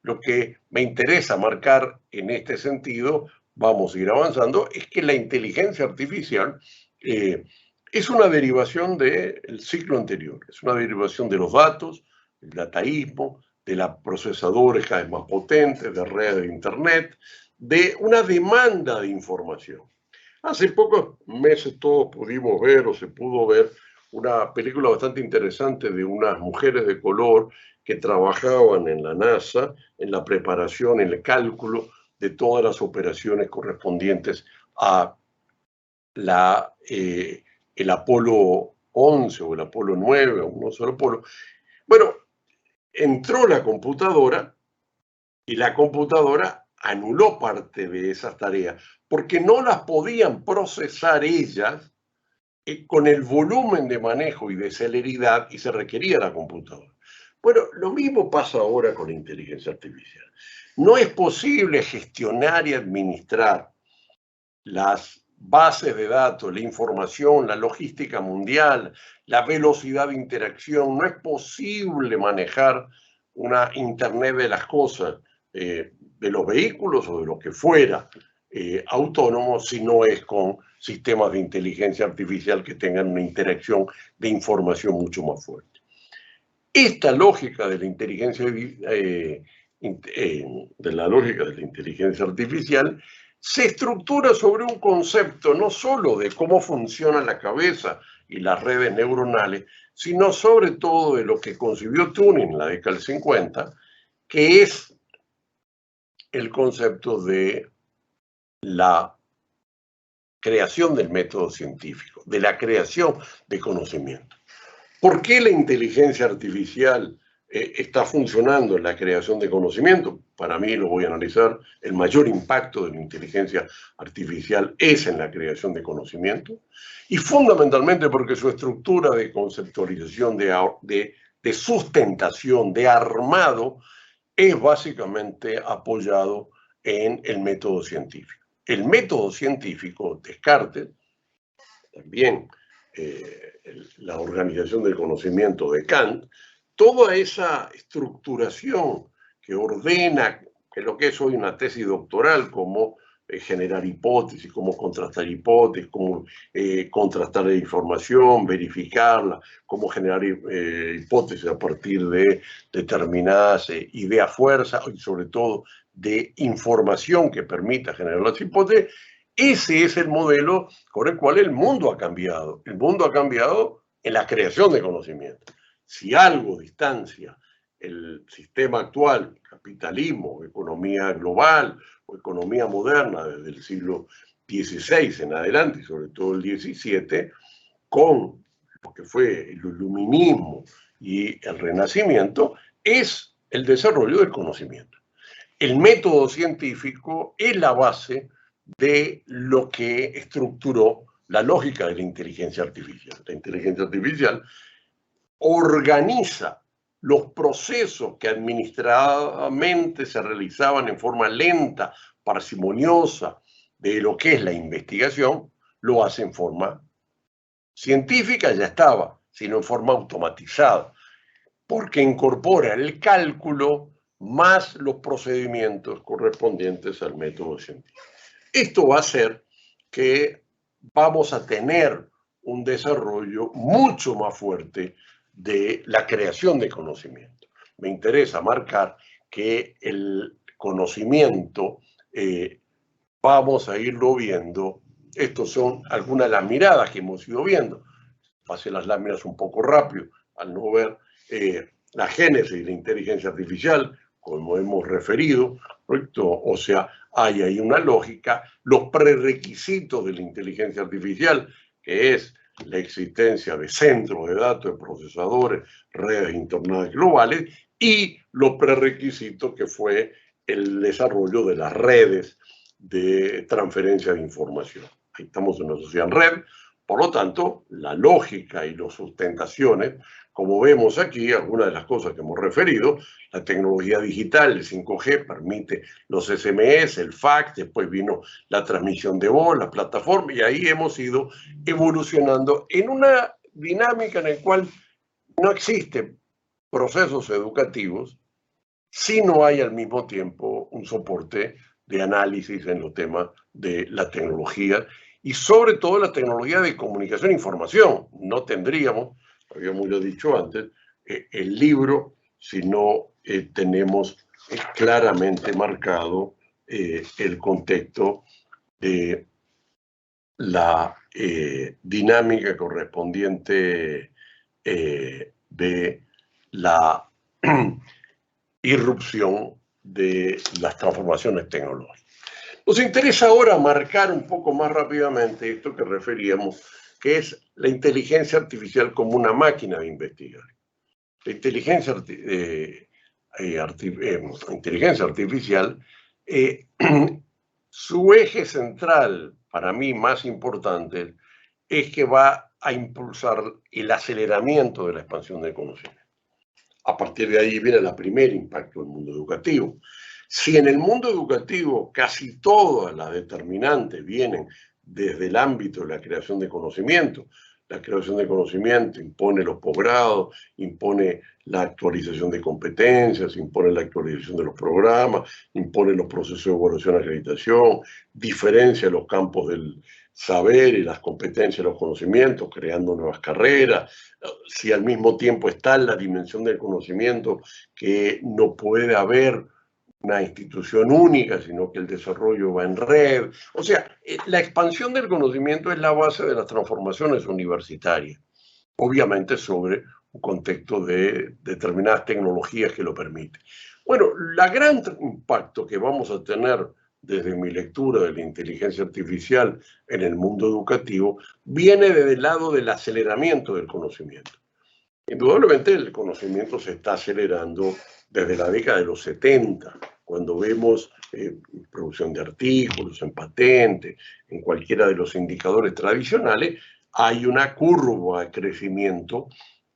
Lo que me interesa marcar en este sentido, vamos a ir avanzando, es que la inteligencia artificial es una derivación del ciclo anterior, es una derivación de los datos, el dataísmo, de los procesadores cada vez más potentes, de redes de Internet, de una demanda de información. Hace pocos meses todos pudimos ver, o se pudo ver, una película bastante interesante de unas mujeres de color que trabajaban en la NASA en la preparación, en el cálculo de todas las operaciones correspondientes a el Apolo 11 o el Apolo 9 o un solo Apolo. Bueno, entró la computadora y la computadora anuló parte de esas tareas porque no las podían procesar ellas con el volumen de manejo y de celeridad y se requería la computadora. Bueno, lo mismo pasa ahora con la inteligencia artificial. No es posible gestionar y administrar las bases de datos, la información, la logística mundial, la velocidad de interacción. No es posible manejar una Internet de las cosas, de los vehículos o de lo que fuera, autónomos, si no es con sistemas de inteligencia artificial que tengan una interacción de información mucho más fuerte. Esta lógica de la inteligencia, artificial se estructura sobre un concepto no solo de cómo funciona la cabeza y las redes neuronales, sino sobre todo de lo que concibió Turing en la década del 50, que es el concepto de la creación del método científico, de la creación de conocimiento. ¿Por qué la inteligencia artificial está funcionando en la creación de conocimiento? Para mí, lo voy a analizar, el mayor impacto de la inteligencia artificial es en la creación de conocimiento, y fundamentalmente porque su estructura de conceptualización, de sustentación, de armado, es básicamente apoyado en el método científico. El método científico, Descartes, también la organización del conocimiento de Kant, toda esa estructuración que ordena, que es lo que es hoy una tesis doctoral, como generar hipótesis, cómo contrastar hipótesis, cómo contrastar la información, verificarla, cómo generar hipótesis a partir de determinadas ideas fuerza y sobre todo de información que permita generar las hipótesis. Ese es el modelo con el cual el mundo ha cambiado. El mundo ha cambiado en la creación de conocimiento. Si algo distancia el sistema actual, capitalismo, economía global o economía moderna desde el siglo XVI en adelante y sobre todo el XVII, con lo que fue el iluminismo y el renacimiento, es el desarrollo del conocimiento. El método científico es la base de lo que estructuró la lógica de la inteligencia artificial. La inteligencia artificial organiza los procesos que administradamente se realizaban en forma lenta, parsimoniosa, de lo que es la investigación, lo hace en forma científica, ya estaba, sino en forma automatizada, porque incorpora el cálculo más los procedimientos correspondientes al método científico. Esto va a hacer que vamos a tener un desarrollo mucho más fuerte de la creación de conocimiento. Me interesa marcar que el conocimiento vamos a irlo viendo. Estos son algunas de las miradas que hemos ido viendo. Pasé las láminas un poco rápido al no ver la génesis de la inteligencia artificial, como hemos referido, ¿correcto? O sea, hay ahí una lógica, los prerequisitos de la inteligencia artificial, que es la existencia de centros de datos, de procesadores, redes internadas globales, y los prerequisitos que fue el desarrollo de las redes de transferencia de información. Ahí estamos en una sociedad en red, por lo tanto, la lógica y las sustentaciones, como vemos aquí, algunas de las cosas que hemos referido, la tecnología digital, el 5G, permite los SMS, el fax, después vino la transmisión de voz, la plataforma, y ahí hemos ido evolucionando en una dinámica en la cual no existen procesos educativos si no hay al mismo tiempo un soporte de análisis en los temas de la tecnología y sobre todo la tecnología de comunicación e información. No tendríamos, habíamos ya dicho antes, el libro si no tenemos claramente marcado el contexto de la dinámica correspondiente de la irrupción de las transformaciones tecnológicas. Nos interesa ahora marcar un poco más rápidamente esto que referíamos, que es la inteligencia artificial como una máquina de investigar. La inteligencia artificial, su eje central, para mí más importante, es que va a impulsar el aceleramiento de la expansión del conocimiento. A partir de ahí viene el primer impacto del mundo educativo. Si en el mundo educativo casi todas las determinantes vienen desde el ámbito de la creación de conocimiento, la creación de conocimiento impone los posgrados, impone la actualización de competencias, impone la actualización de los programas, impone los procesos de evaluación y acreditación, diferencia los campos del saber y las competencias y los conocimientos, creando nuevas carreras. Si al mismo tiempo está la dimensión del conocimiento, que no puede haber una institución única, sino que el desarrollo va en red. O sea, la expansión del conocimiento es la base de las transformaciones universitarias, obviamente sobre un contexto de determinadas tecnologías que lo permiten. Bueno, el gran impacto que vamos a tener desde mi lectura de la inteligencia artificial en el mundo educativo viene desde el lado del aceleramiento del conocimiento. Indudablemente el conocimiento se está acelerando desde la década de los 70, cuando vemos producción de artículos, en patentes, en cualquiera de los indicadores tradicionales, hay una curva de crecimiento,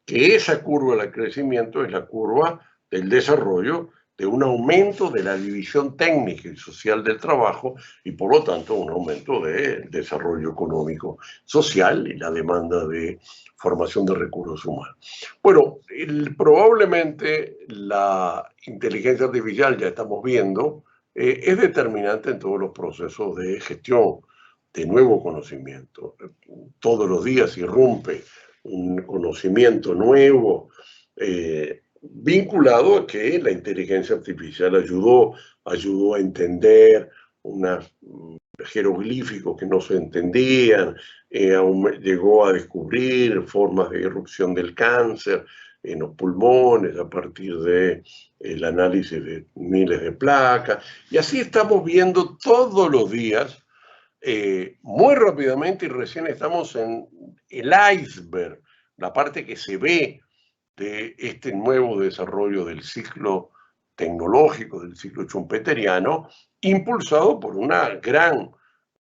que esa curva de crecimiento es la curva del desarrollo de un aumento de la división técnica y social del trabajo y por lo tanto un aumento del desarrollo económico, social y la demanda de formación de recursos humanos. Bueno, probablemente la inteligencia artificial, ya estamos viendo, es determinante en todos los procesos de gestión de nuevo conocimiento. Todos los días irrumpe un conocimiento nuevo, vinculado a que la inteligencia artificial ayudó a entender unos jeroglíficos que no se entendían, llegó a descubrir formas de irrupción del cáncer, en los pulmones, a partir del análisis de miles de placas. Y así estamos viendo todos los días, muy rápidamente, y recién estamos en el iceberg, la parte que se ve de este nuevo desarrollo del ciclo tecnológico, del ciclo schumpeteriano, impulsado por una gran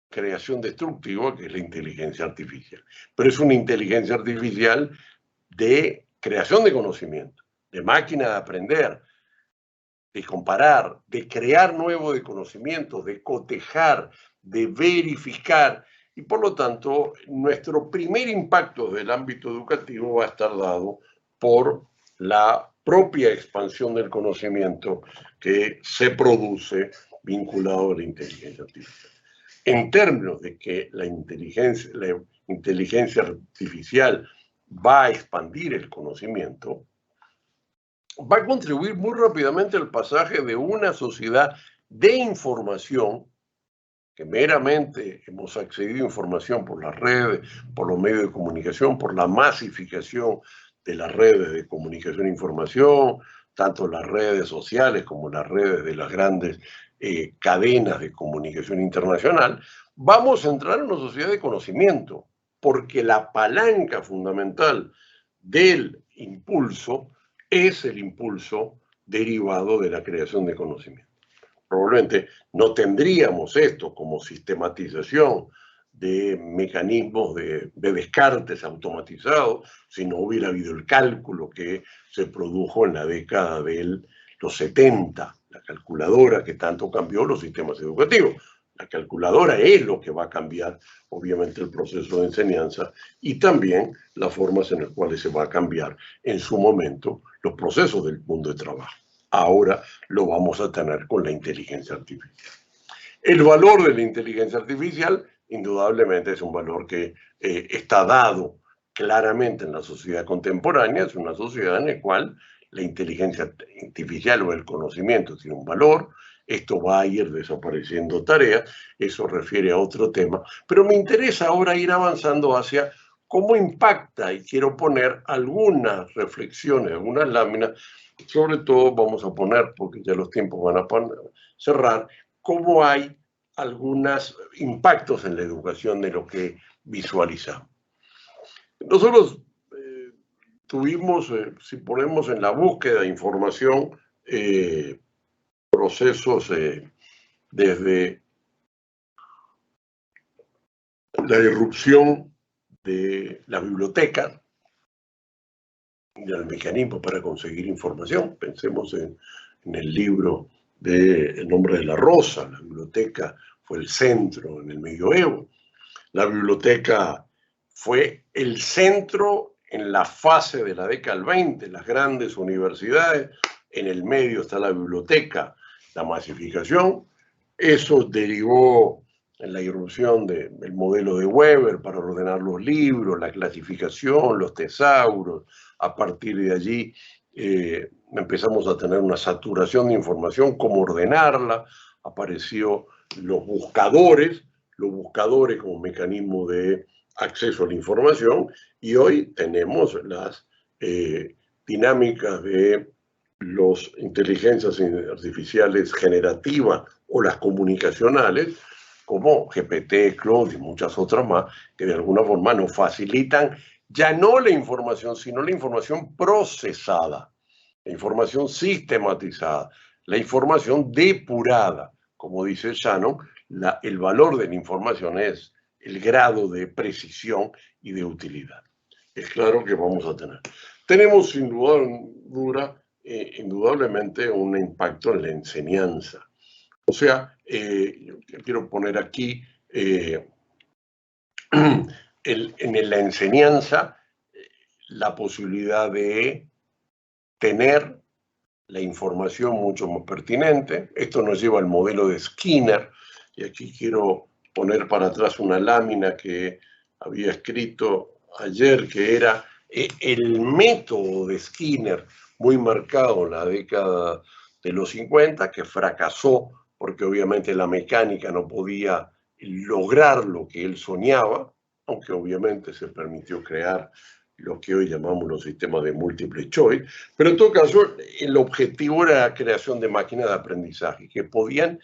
creación destructiva que es la inteligencia artificial. Pero es una inteligencia artificial de creación de conocimiento, de máquina de aprender, de comparar, de crear nuevo de conocimiento, de cotejar, de verificar. Y por lo tanto, nuestro primer impacto del ámbito educativo va a estar dado por la propia expansión del conocimiento que se produce vinculado a la inteligencia artificial. En términos de que la inteligencia artificial va a expandir el conocimiento, va a contribuir muy rápidamente al pasaje de una sociedad de información, que meramente hemos accedido a información por las redes, por los medios de comunicación, por la masificación de las redes de comunicación e información, tanto las redes sociales como las redes de las grandes cadenas de comunicación internacional. Vamos a entrar en una sociedad de conocimiento, porque la palanca fundamental del impulso es el impulso derivado de la creación de conocimiento. Probablemente no tendríamos esto como sistematización de mecanismos de descartes automatizados si no hubiera habido el cálculo que se produjo en la década de los 70, la calculadora que tanto cambió los sistemas educativos. La calculadora es lo que va a cambiar, obviamente, el proceso de enseñanza y también las formas en las cuales se va a cambiar en su momento los procesos del mundo de trabajo. Ahora lo vamos a tener con la inteligencia artificial. El valor de la inteligencia artificial, indudablemente, es un valor que está dado claramente en la sociedad contemporánea. Es una sociedad en la cual la inteligencia artificial o el conocimiento tiene un valor. Esto va a ir desapareciendo tareas, eso refiere a otro tema, pero me interesa ahora ir avanzando hacia cómo impacta, y quiero poner algunas reflexiones, algunas láminas, sobre todo vamos a poner, porque ya los tiempos van a cerrar, cómo hay algunos impactos en la educación de lo que visualizamos. Nosotros tuvimos, si ponemos en la búsqueda de información, procesos desde la irrupción de la biblioteca y el mecanismo para conseguir información. Pensemos en el libro de El nombre de la rosa. La biblioteca fue el centro en el medioevo. La biblioteca fue el centro en la fase de la década del 20, las grandes universidades. En el medio está la biblioteca, la masificación. Eso derivó en la irrupción del modelo de Weber para ordenar los libros, la clasificación, los tesauros. A partir de allí empezamos a tener una saturación de información, cómo ordenarla. Apareció los buscadores como mecanismo de acceso a la información, y hoy tenemos las dinámicas de las inteligencias artificiales generativas o las comunicacionales, como GPT, Claude y muchas otras más, que de alguna forma nos facilitan ya no la información, sino la información procesada, la información sistematizada, la información depurada. Como dice Shannon, el valor de la información es el grado de precisión y de utilidad. Es claro que vamos a tener. Tenemos sin duda, indudablemente un impacto en la enseñanza. O sea, yo quiero poner aquí en la enseñanza la posibilidad de tener la información mucho más pertinente. Esto nos lleva al modelo de Skinner, y aquí quiero poner para atrás una lámina que había escrito ayer, que era el método de Skinner, muy marcado en la década de los 50, que fracasó porque obviamente la mecánica no podía lograr lo que él soñaba, aunque obviamente se permitió crear lo que hoy llamamos los sistemas de múltiple choice, pero en todo caso el objetivo era la creación de máquinas de aprendizaje que podían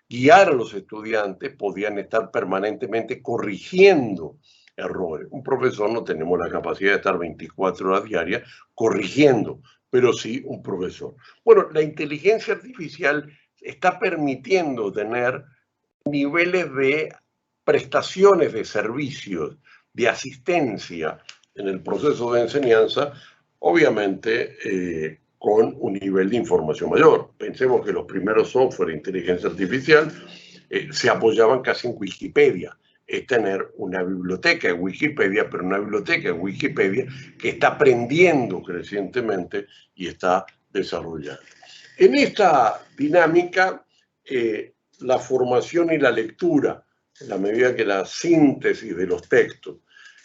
guiar a los estudiantes, podían estar permanentemente corrigiendo errores. Un profesor no tenemos la capacidad de estar 24 horas diarias corrigiendo, pero sí un profesor. Bueno, la inteligencia artificial está permitiendo tener niveles de prestaciones de servicios, de asistencia en el proceso de enseñanza, obviamente con un nivel de información mayor. Pensemos que los primeros software de inteligencia artificial se apoyaban casi en Wikipedia. Es tener una biblioteca de Wikipedia, pero una biblioteca de Wikipedia que está aprendiendo crecientemente y está desarrollando. En esta dinámica, la formación y la lectura, en la medida que la síntesis de los textos,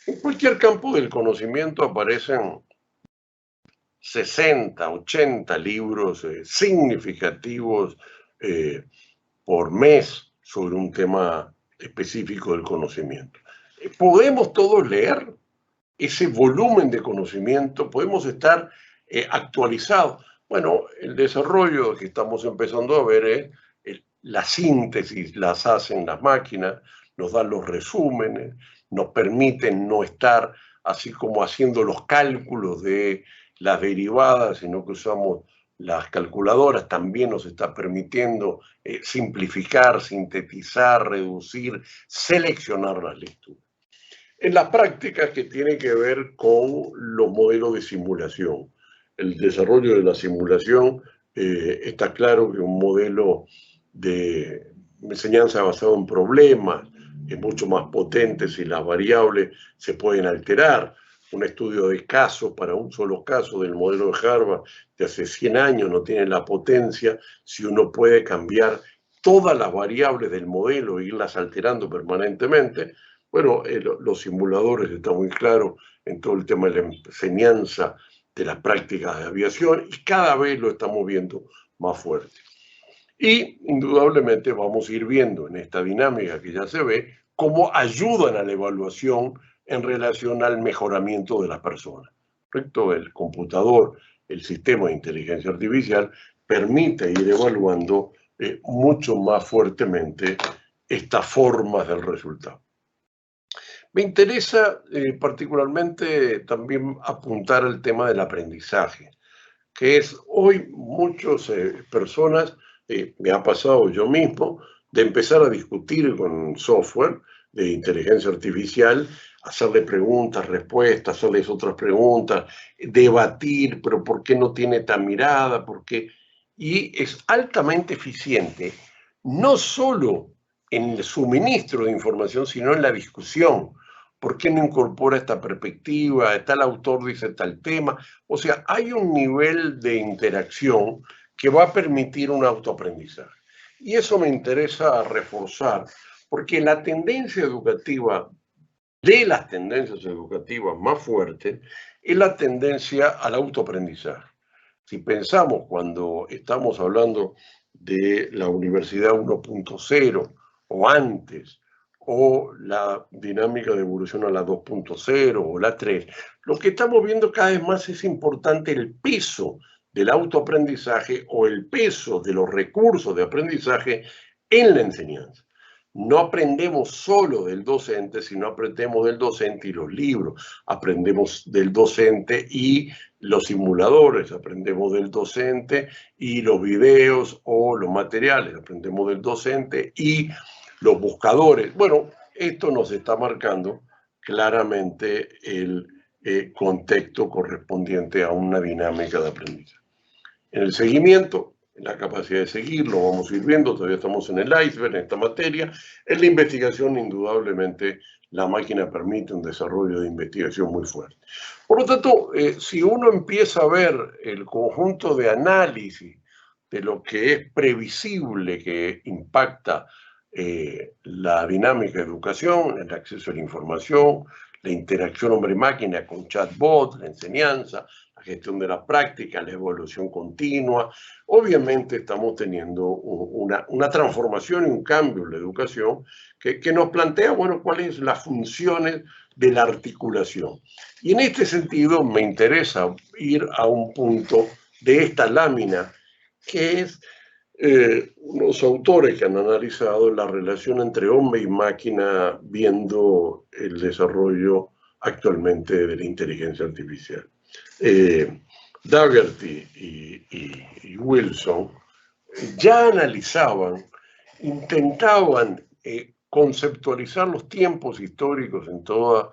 en cualquier campo del conocimiento aparecen 60, 80 libros significativos por mes sobre un tema específico del conocimiento. ¿Podemos todos leer ese volumen de conocimiento? ¿Podemos estar actualizados? Bueno, el desarrollo que estamos empezando a ver es la síntesis, las hacen las máquinas, nos dan los resúmenes, nos permiten no estar así como haciendo los cálculos de las derivadas, sino que usamos las calculadoras. También nos está permitiendo simplificar, sintetizar, reducir, seleccionar las lecturas. En las prácticas que tienen que ver con los modelos de simulación, el desarrollo de la simulación, está claro que un modelo de enseñanza basado en problemas es mucho más potente si las variables se pueden alterar. Un estudio de casos para un solo caso del modelo de Harvard de hace 100 años no tiene la potencia si uno puede cambiar todas las variables del modelo e irlas alterando permanentemente. Bueno, los simuladores están muy claros en todo el tema de la enseñanza de las prácticas de aviación y cada vez lo estamos viendo más fuerte. Y indudablemente vamos a ir viendo en esta dinámica que ya se ve cómo ayudan a la evaluación en relación al mejoramiento de las personas. ¿Correcto? El computador, el sistema de inteligencia artificial permite ir evaluando mucho más fuertemente estas formas del resultado. Me interesa particularmente también apuntar al tema del aprendizaje, que es hoy muchas personas, me ha pasado yo mismo, de empezar a discutir con software de inteligencia artificial, hacerle preguntas, respuestas, hacerles otras preguntas, debatir, pero ¿por qué no tiene esta mirada? ¿Por qué? Y es altamente eficiente, no solo en el suministro de información, sino en la discusión. ¿Por qué no incorpora esta perspectiva? Tal autor dice tal tema. O sea, hay un nivel de interacción que va a permitir un autoaprendizaje. Y eso me interesa reforzar, porque la tendencia educativa, de las tendencias educativas más fuertes, es la tendencia al autoaprendizaje. Si pensamos cuando estamos hablando de la Universidad 1.0 o antes, o la dinámica de evolución a la 2.0 o la 3, lo que estamos viendo cada vez más es importante el peso del autoaprendizaje o el peso de los recursos de aprendizaje en la enseñanza. No aprendemos solo del docente, sino aprendemos del docente y los libros, aprendemos del docente y los simuladores, aprendemos del docente y los videos o los materiales, aprendemos del docente y los buscadores. Bueno, esto nos está marcando claramente el contexto correspondiente a una dinámica de aprendizaje. En el seguimiento, en la capacidad de seguir, lo vamos a ir viendo, todavía estamos en el iceberg en esta materia. En la investigación, indudablemente, la máquina permite un desarrollo de investigación muy fuerte. Por lo tanto, si uno empieza a ver el conjunto de análisis de lo que es previsible que impacta la dinámica de educación, el acceso a la información, la interacción hombre-máquina con chatbot, la enseñanza, la gestión de la práctica, la evolución continua. Obviamente estamos teniendo una transformación y un cambio en la educación que nos plantea, bueno, cuáles son las funciones de la articulación. Y en este sentido me interesa ir a un punto de esta lámina, que es unos autores que han analizado la relación entre hombre y máquina viendo el desarrollo actualmente de la inteligencia artificial. Daugherty y Wilson ya analizaban, intentaban conceptualizar los tiempos históricos en toda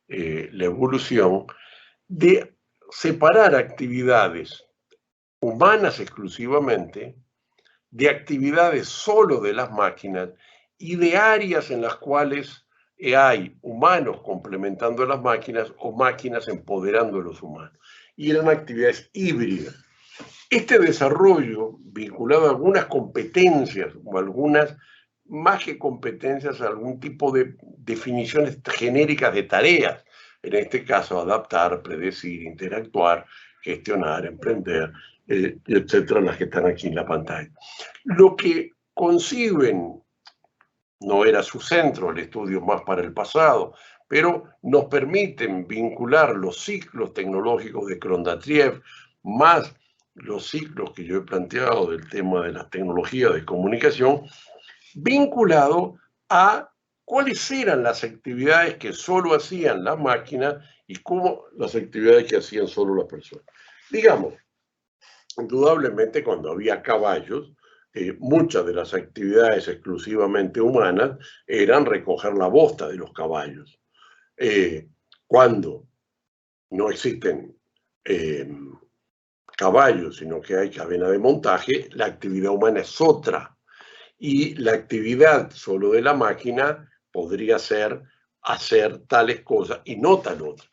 la evolución, de separar actividades humanas exclusivamente de actividades solo de las máquinas y de áreas en las cuales hay humanos complementando a las máquinas o máquinas empoderando a los humanos. Y eran actividades híbridas. Este desarrollo, vinculado a algunas competencias o algunas, más que competencias, a algún tipo de definiciones genéricas de tareas, en este caso adaptar, predecir, interactuar, gestionar, emprender, etcétera, las que están aquí en la pantalla. Lo que conciben, no era su centro, el estudio más para el pasado, pero nos permiten vincular los ciclos tecnológicos de Krondatiev más los ciclos que yo he planteado del tema de las tecnologías de comunicación, vinculado a cuáles eran las actividades que solo hacían las máquinas y cómo las actividades que hacían solo las personas. Digamos, indudablemente cuando había caballos, muchas de las actividades exclusivamente humanas eran recoger la bosta de los caballos. Cuando no existen caballos, sino que hay cadena de montaje, la actividad humana es otra. Y la actividad solo de la máquina podría ser hacer tales cosas y no tal otra.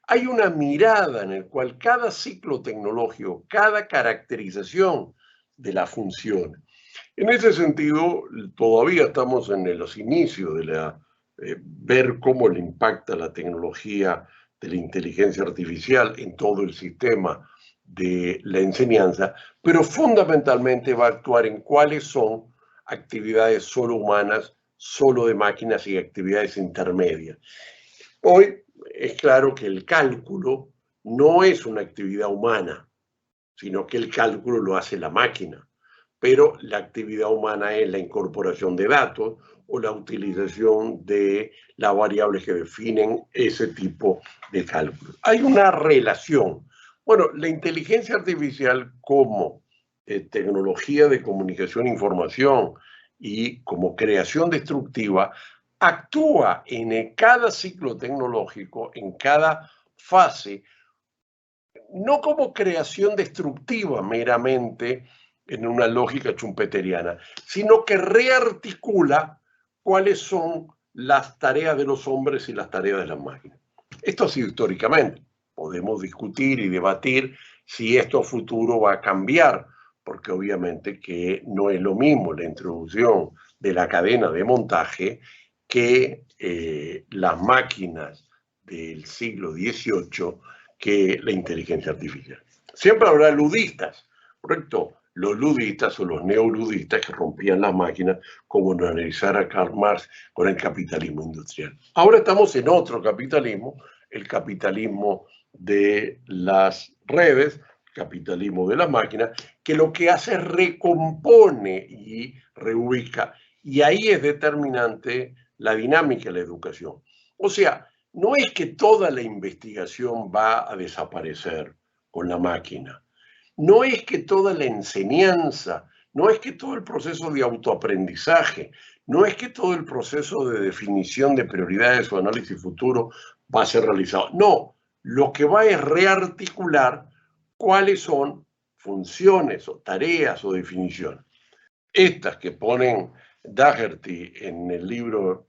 Hay una mirada en la cual cada ciclo tecnológico, cada caracterización de la función. En ese sentido, todavía estamos en los inicios de ver cómo le impacta la tecnología de la inteligencia artificial en todo el sistema de la enseñanza, pero fundamentalmente va a actuar en cuáles son actividades solo humanas, solo de máquinas y actividades intermedias. Hoy es claro que el cálculo no es una actividad humana, sino que el cálculo lo hace la máquina, pero la actividad humana es la incorporación de datos o la utilización de las variables que definen ese tipo de cálculo. Hay una relación. Bueno, la inteligencia artificial como tecnología de comunicación e información y como creación destructiva actúa en cada ciclo tecnológico, en cada fase, no como creación destructiva meramente en una lógica schumpeteriana, sino que rearticula cuáles son las tareas de los hombres y las tareas de las máquinas. Esto ha sido históricamente. Podemos discutir y debatir si esto a futuro va a cambiar, porque obviamente que no es lo mismo la introducción de la cadena de montaje que las máquinas del siglo XVIII que la inteligencia artificial. Siempre habrá ludistas, ¿correcto? Los ludistas o los neoludistas que rompían las máquinas, como nos analizara Karl Marx con el capitalismo industrial. Ahora estamos en otro capitalismo, el capitalismo de las redes, capitalismo de las máquinas, que lo que hace es recompone y reubica. Y ahí es determinante la dinámica de la educación. O sea, no es que toda la investigación va a desaparecer con la máquina. No es que toda la enseñanza, no es que todo el proceso de autoaprendizaje, no es que todo el proceso de definición de prioridades o análisis futuro va a ser realizado. No, lo que va es rearticular cuáles son funciones o tareas o definiciones. Estas que ponen Daugherty en el libro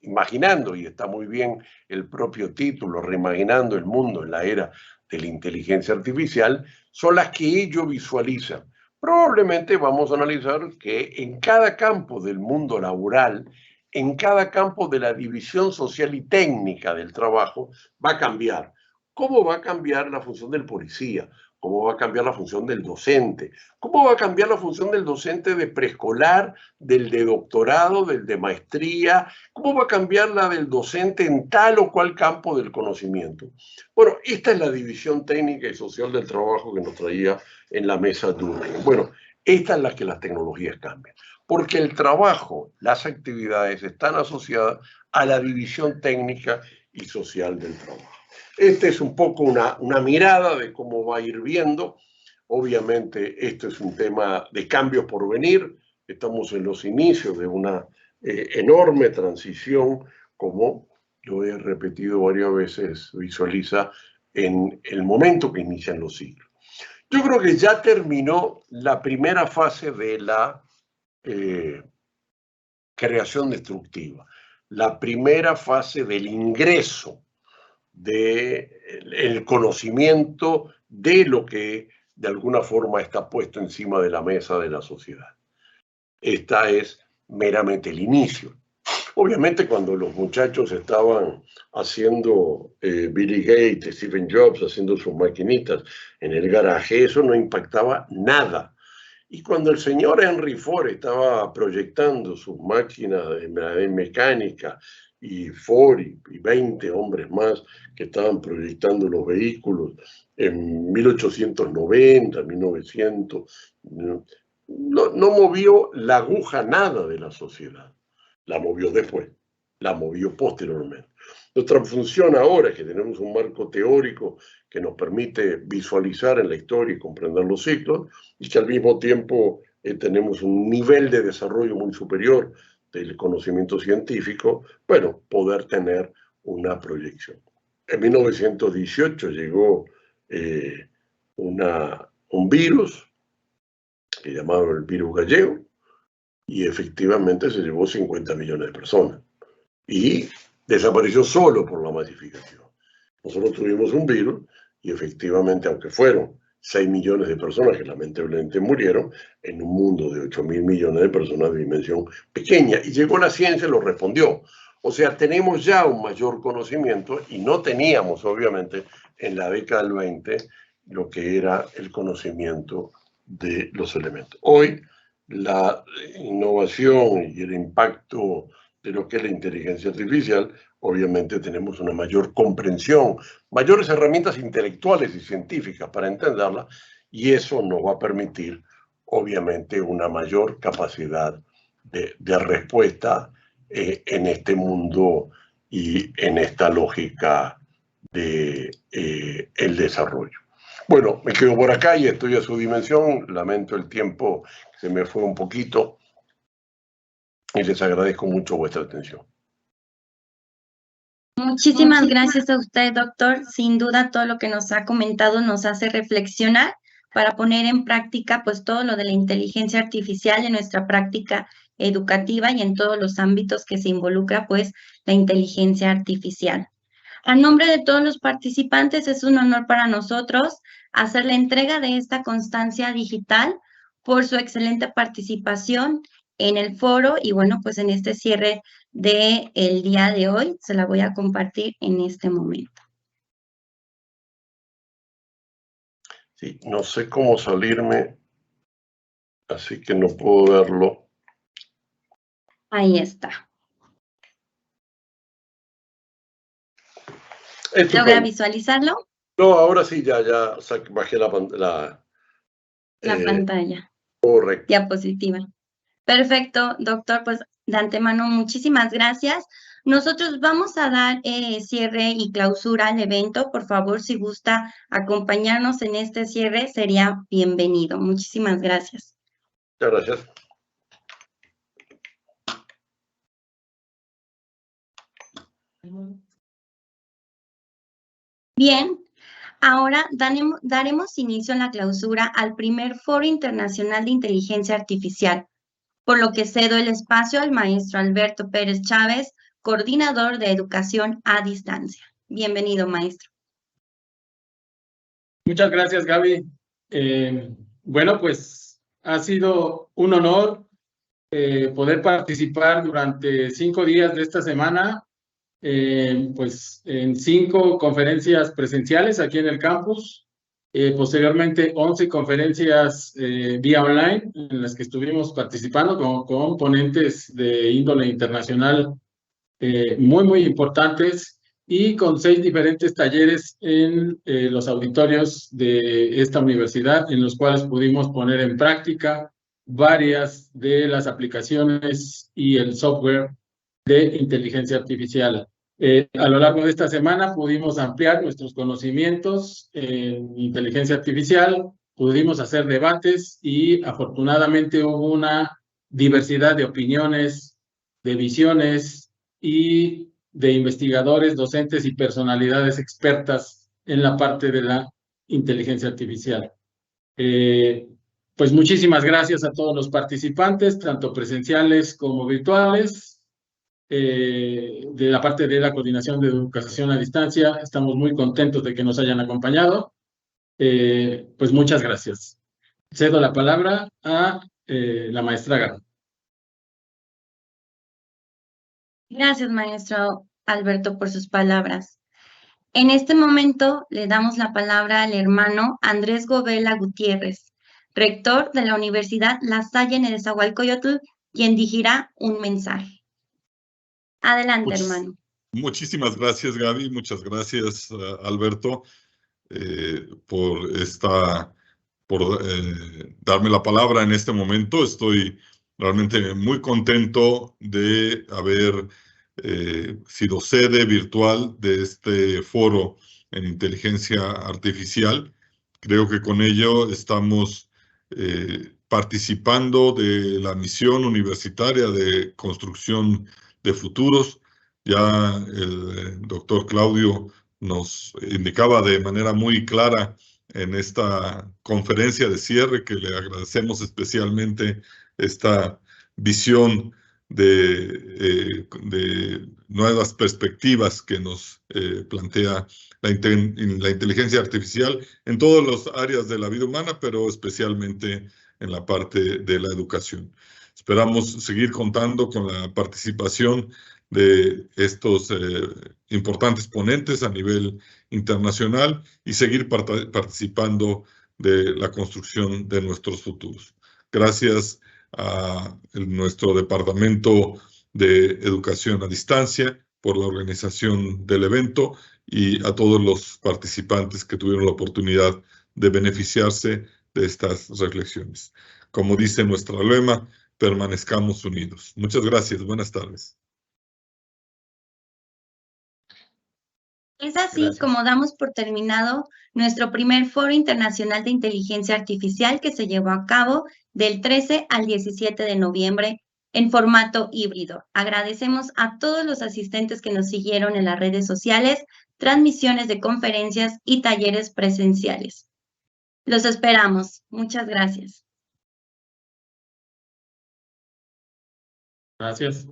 Imaginando, y está muy bien el propio título, Reimaginando el mundo en la era de la inteligencia artificial, son las que ellos visualizan. Probablemente vamos a analizar que en cada campo del mundo laboral, en cada campo de la división social y técnica del trabajo, va a cambiar. ¿Cómo va a cambiar la función del policía? ¿Cómo va a cambiar la función del docente? ¿Cómo va a cambiar la función del docente de preescolar, del de doctorado, del de maestría? ¿Cómo va a cambiar la del docente en tal o cual campo del conocimiento? Bueno, esta es la división técnica y social del trabajo que nos traía en la mesa Durkheim. Bueno, esta es la que las tecnologías cambian, porque el trabajo, las actividades están asociadas a la división técnica y social del trabajo. Esta es un poco una mirada de cómo va a ir viendo. Obviamente, esto es un tema de cambios por venir. Estamos en los inicios de una enorme transición, como lo he repetido varias veces, visualiza en el momento que inician los siglos. Yo creo que ya terminó la primera fase de la creación destructiva, la primera fase del ingreso del conocimiento de lo que de alguna forma está puesto encima de la mesa de la sociedad. Esta es meramente el inicio. Obviamente cuando los muchachos estaban haciendo Billy Gates, Steve Jobs, haciendo sus maquinitas en el garaje, eso no impactaba nada. Y cuando el señor Henry Ford estaba proyectando sus máquinas de mecánica, y Ford y 20 hombres más que estaban proyectando los vehículos en 1890, 1900, no movió la aguja nada de la sociedad. La movió después, la movió posteriormente. Nuestra función ahora es que tenemos un marco teórico que nos permite visualizar en la historia y comprender los ciclos, y que al mismo tiempo tenemos un nivel de desarrollo muy superior del conocimiento científico, bueno, poder tener una proyección. En 1918 llegó un virus que llamaban el virus gallego, y efectivamente se llevó 50 millones de personas. Y desapareció solo por la masificación. Nosotros tuvimos un virus y efectivamente, aunque fueron 6 millones de personas que lamentablemente murieron, en un mundo de 8.000 millones de personas de dimensión pequeña. Y llegó la ciencia y lo respondió. O sea, tenemos ya un mayor conocimiento y no teníamos, obviamente, en la década del 20 lo que era el conocimiento de los elementos. Hoy, la innovación y el impacto de lo que es la inteligencia artificial, obviamente tenemos una mayor comprensión, mayores herramientas intelectuales y científicas para entenderla, y eso nos va a permitir, obviamente, una mayor capacidad de respuesta en este mundo y en esta lógica de el desarrollo. Bueno, me quedo por acá y estoy a su dimensión. Lamento el tiempo, se me fue un poquito, y les agradezco mucho vuestra atención. Muchísimas gracias a usted, doctor. Sin duda, todo lo que nos ha comentado nos hace reflexionar para poner en práctica pues todo lo de la inteligencia artificial en nuestra práctica educativa y en todos los ámbitos que se involucra pues la inteligencia artificial. A nombre de todos los participantes, es un honor para nosotros hacer la entrega de esta constancia digital por su excelente participación en el foro y bueno, pues en este cierre del día de hoy se la voy a compartir en este momento. Sí, no sé cómo salirme, así que no puedo verlo. Ahí está. ¿Logra visualizarlo? No, ahora sí, ya bajé la pantalla. Correcto. Diapositiva. Perfecto, doctor, pues de antemano muchísimas gracias. Nosotros vamos a dar cierre y clausura al evento. Por favor, si gusta acompañarnos en este cierre, sería bienvenido. Muchísimas gracias. Muchas gracias. Bien, ahora daremos inicio en la clausura al primer Foro Internacional de Inteligencia Artificial, por lo que cedo el espacio al maestro Alberto Pérez Chávez, coordinador de Educación a Distancia. Bienvenido, maestro. Muchas gracias, Gaby. Bueno, pues ha sido un honor poder participar durante 5 días de esta semana pues en 5 conferencias presenciales aquí en el campus, posteriormente 11 conferencias vía online en las que estuvimos participando con ponentes de índole internacional muy importantes y con 6 diferentes talleres en los auditorios de esta universidad en los cuales pudimos poner en práctica varias de las aplicaciones y el software de inteligencia artificial. A lo largo de esta semana pudimos ampliar nuestros conocimientos en inteligencia artificial, pudimos hacer debates y afortunadamente hubo una diversidad de opiniones, de visiones y de investigadores, docentes y personalidades expertas en la parte de la inteligencia artificial. Pues muchísimas gracias a todos los participantes, tanto presenciales como virtuales. De la parte de la coordinación de educación a distancia, estamos muy contentos de que nos hayan acompañado. Pues muchas gracias. Cedo la palabra a la maestra Garra. Gracias, maestro Alberto, por sus palabras. En este momento le damos la palabra al hermano Andrés Govela Gutiérrez, rector de la Universidad La Salle en Nezahualcóyotl, quien dirigirá un mensaje. Adelante, hermano. Muchísimas gracias, Gaby. Muchas gracias, Alberto, por darme la palabra en este momento. Estoy realmente muy contento de haber sido sede virtual de este foro en inteligencia artificial. Creo que con ello estamos participando de la misión universitaria de construcción de futuros. Ya el doctor Claudio nos indicaba de manera muy clara en esta conferencia de cierre que le agradecemos especialmente esta visión de nuevas perspectivas que nos plantea la inteligencia artificial en todas las áreas de la vida humana, pero especialmente en la parte de la educación. Esperamos seguir contando con la participación de estos importantes ponentes a nivel internacional y seguir participando de la construcción de nuestros futuros. Gracias a nuestro Departamento de Educación a Distancia por la organización del evento y a todos los participantes que tuvieron la oportunidad de beneficiarse de estas reflexiones. Como dice nuestro lema, permanezcamos unidos. Muchas gracias. Buenas tardes. Es así como damos por terminado nuestro primer Foro Internacional de Inteligencia Artificial que se llevó a cabo del 13 al 17 de noviembre en formato híbrido. Agradecemos a todos los asistentes que nos siguieron en las redes sociales, transmisiones de conferencias y talleres presenciales. Los esperamos. Muchas gracias. Gracias.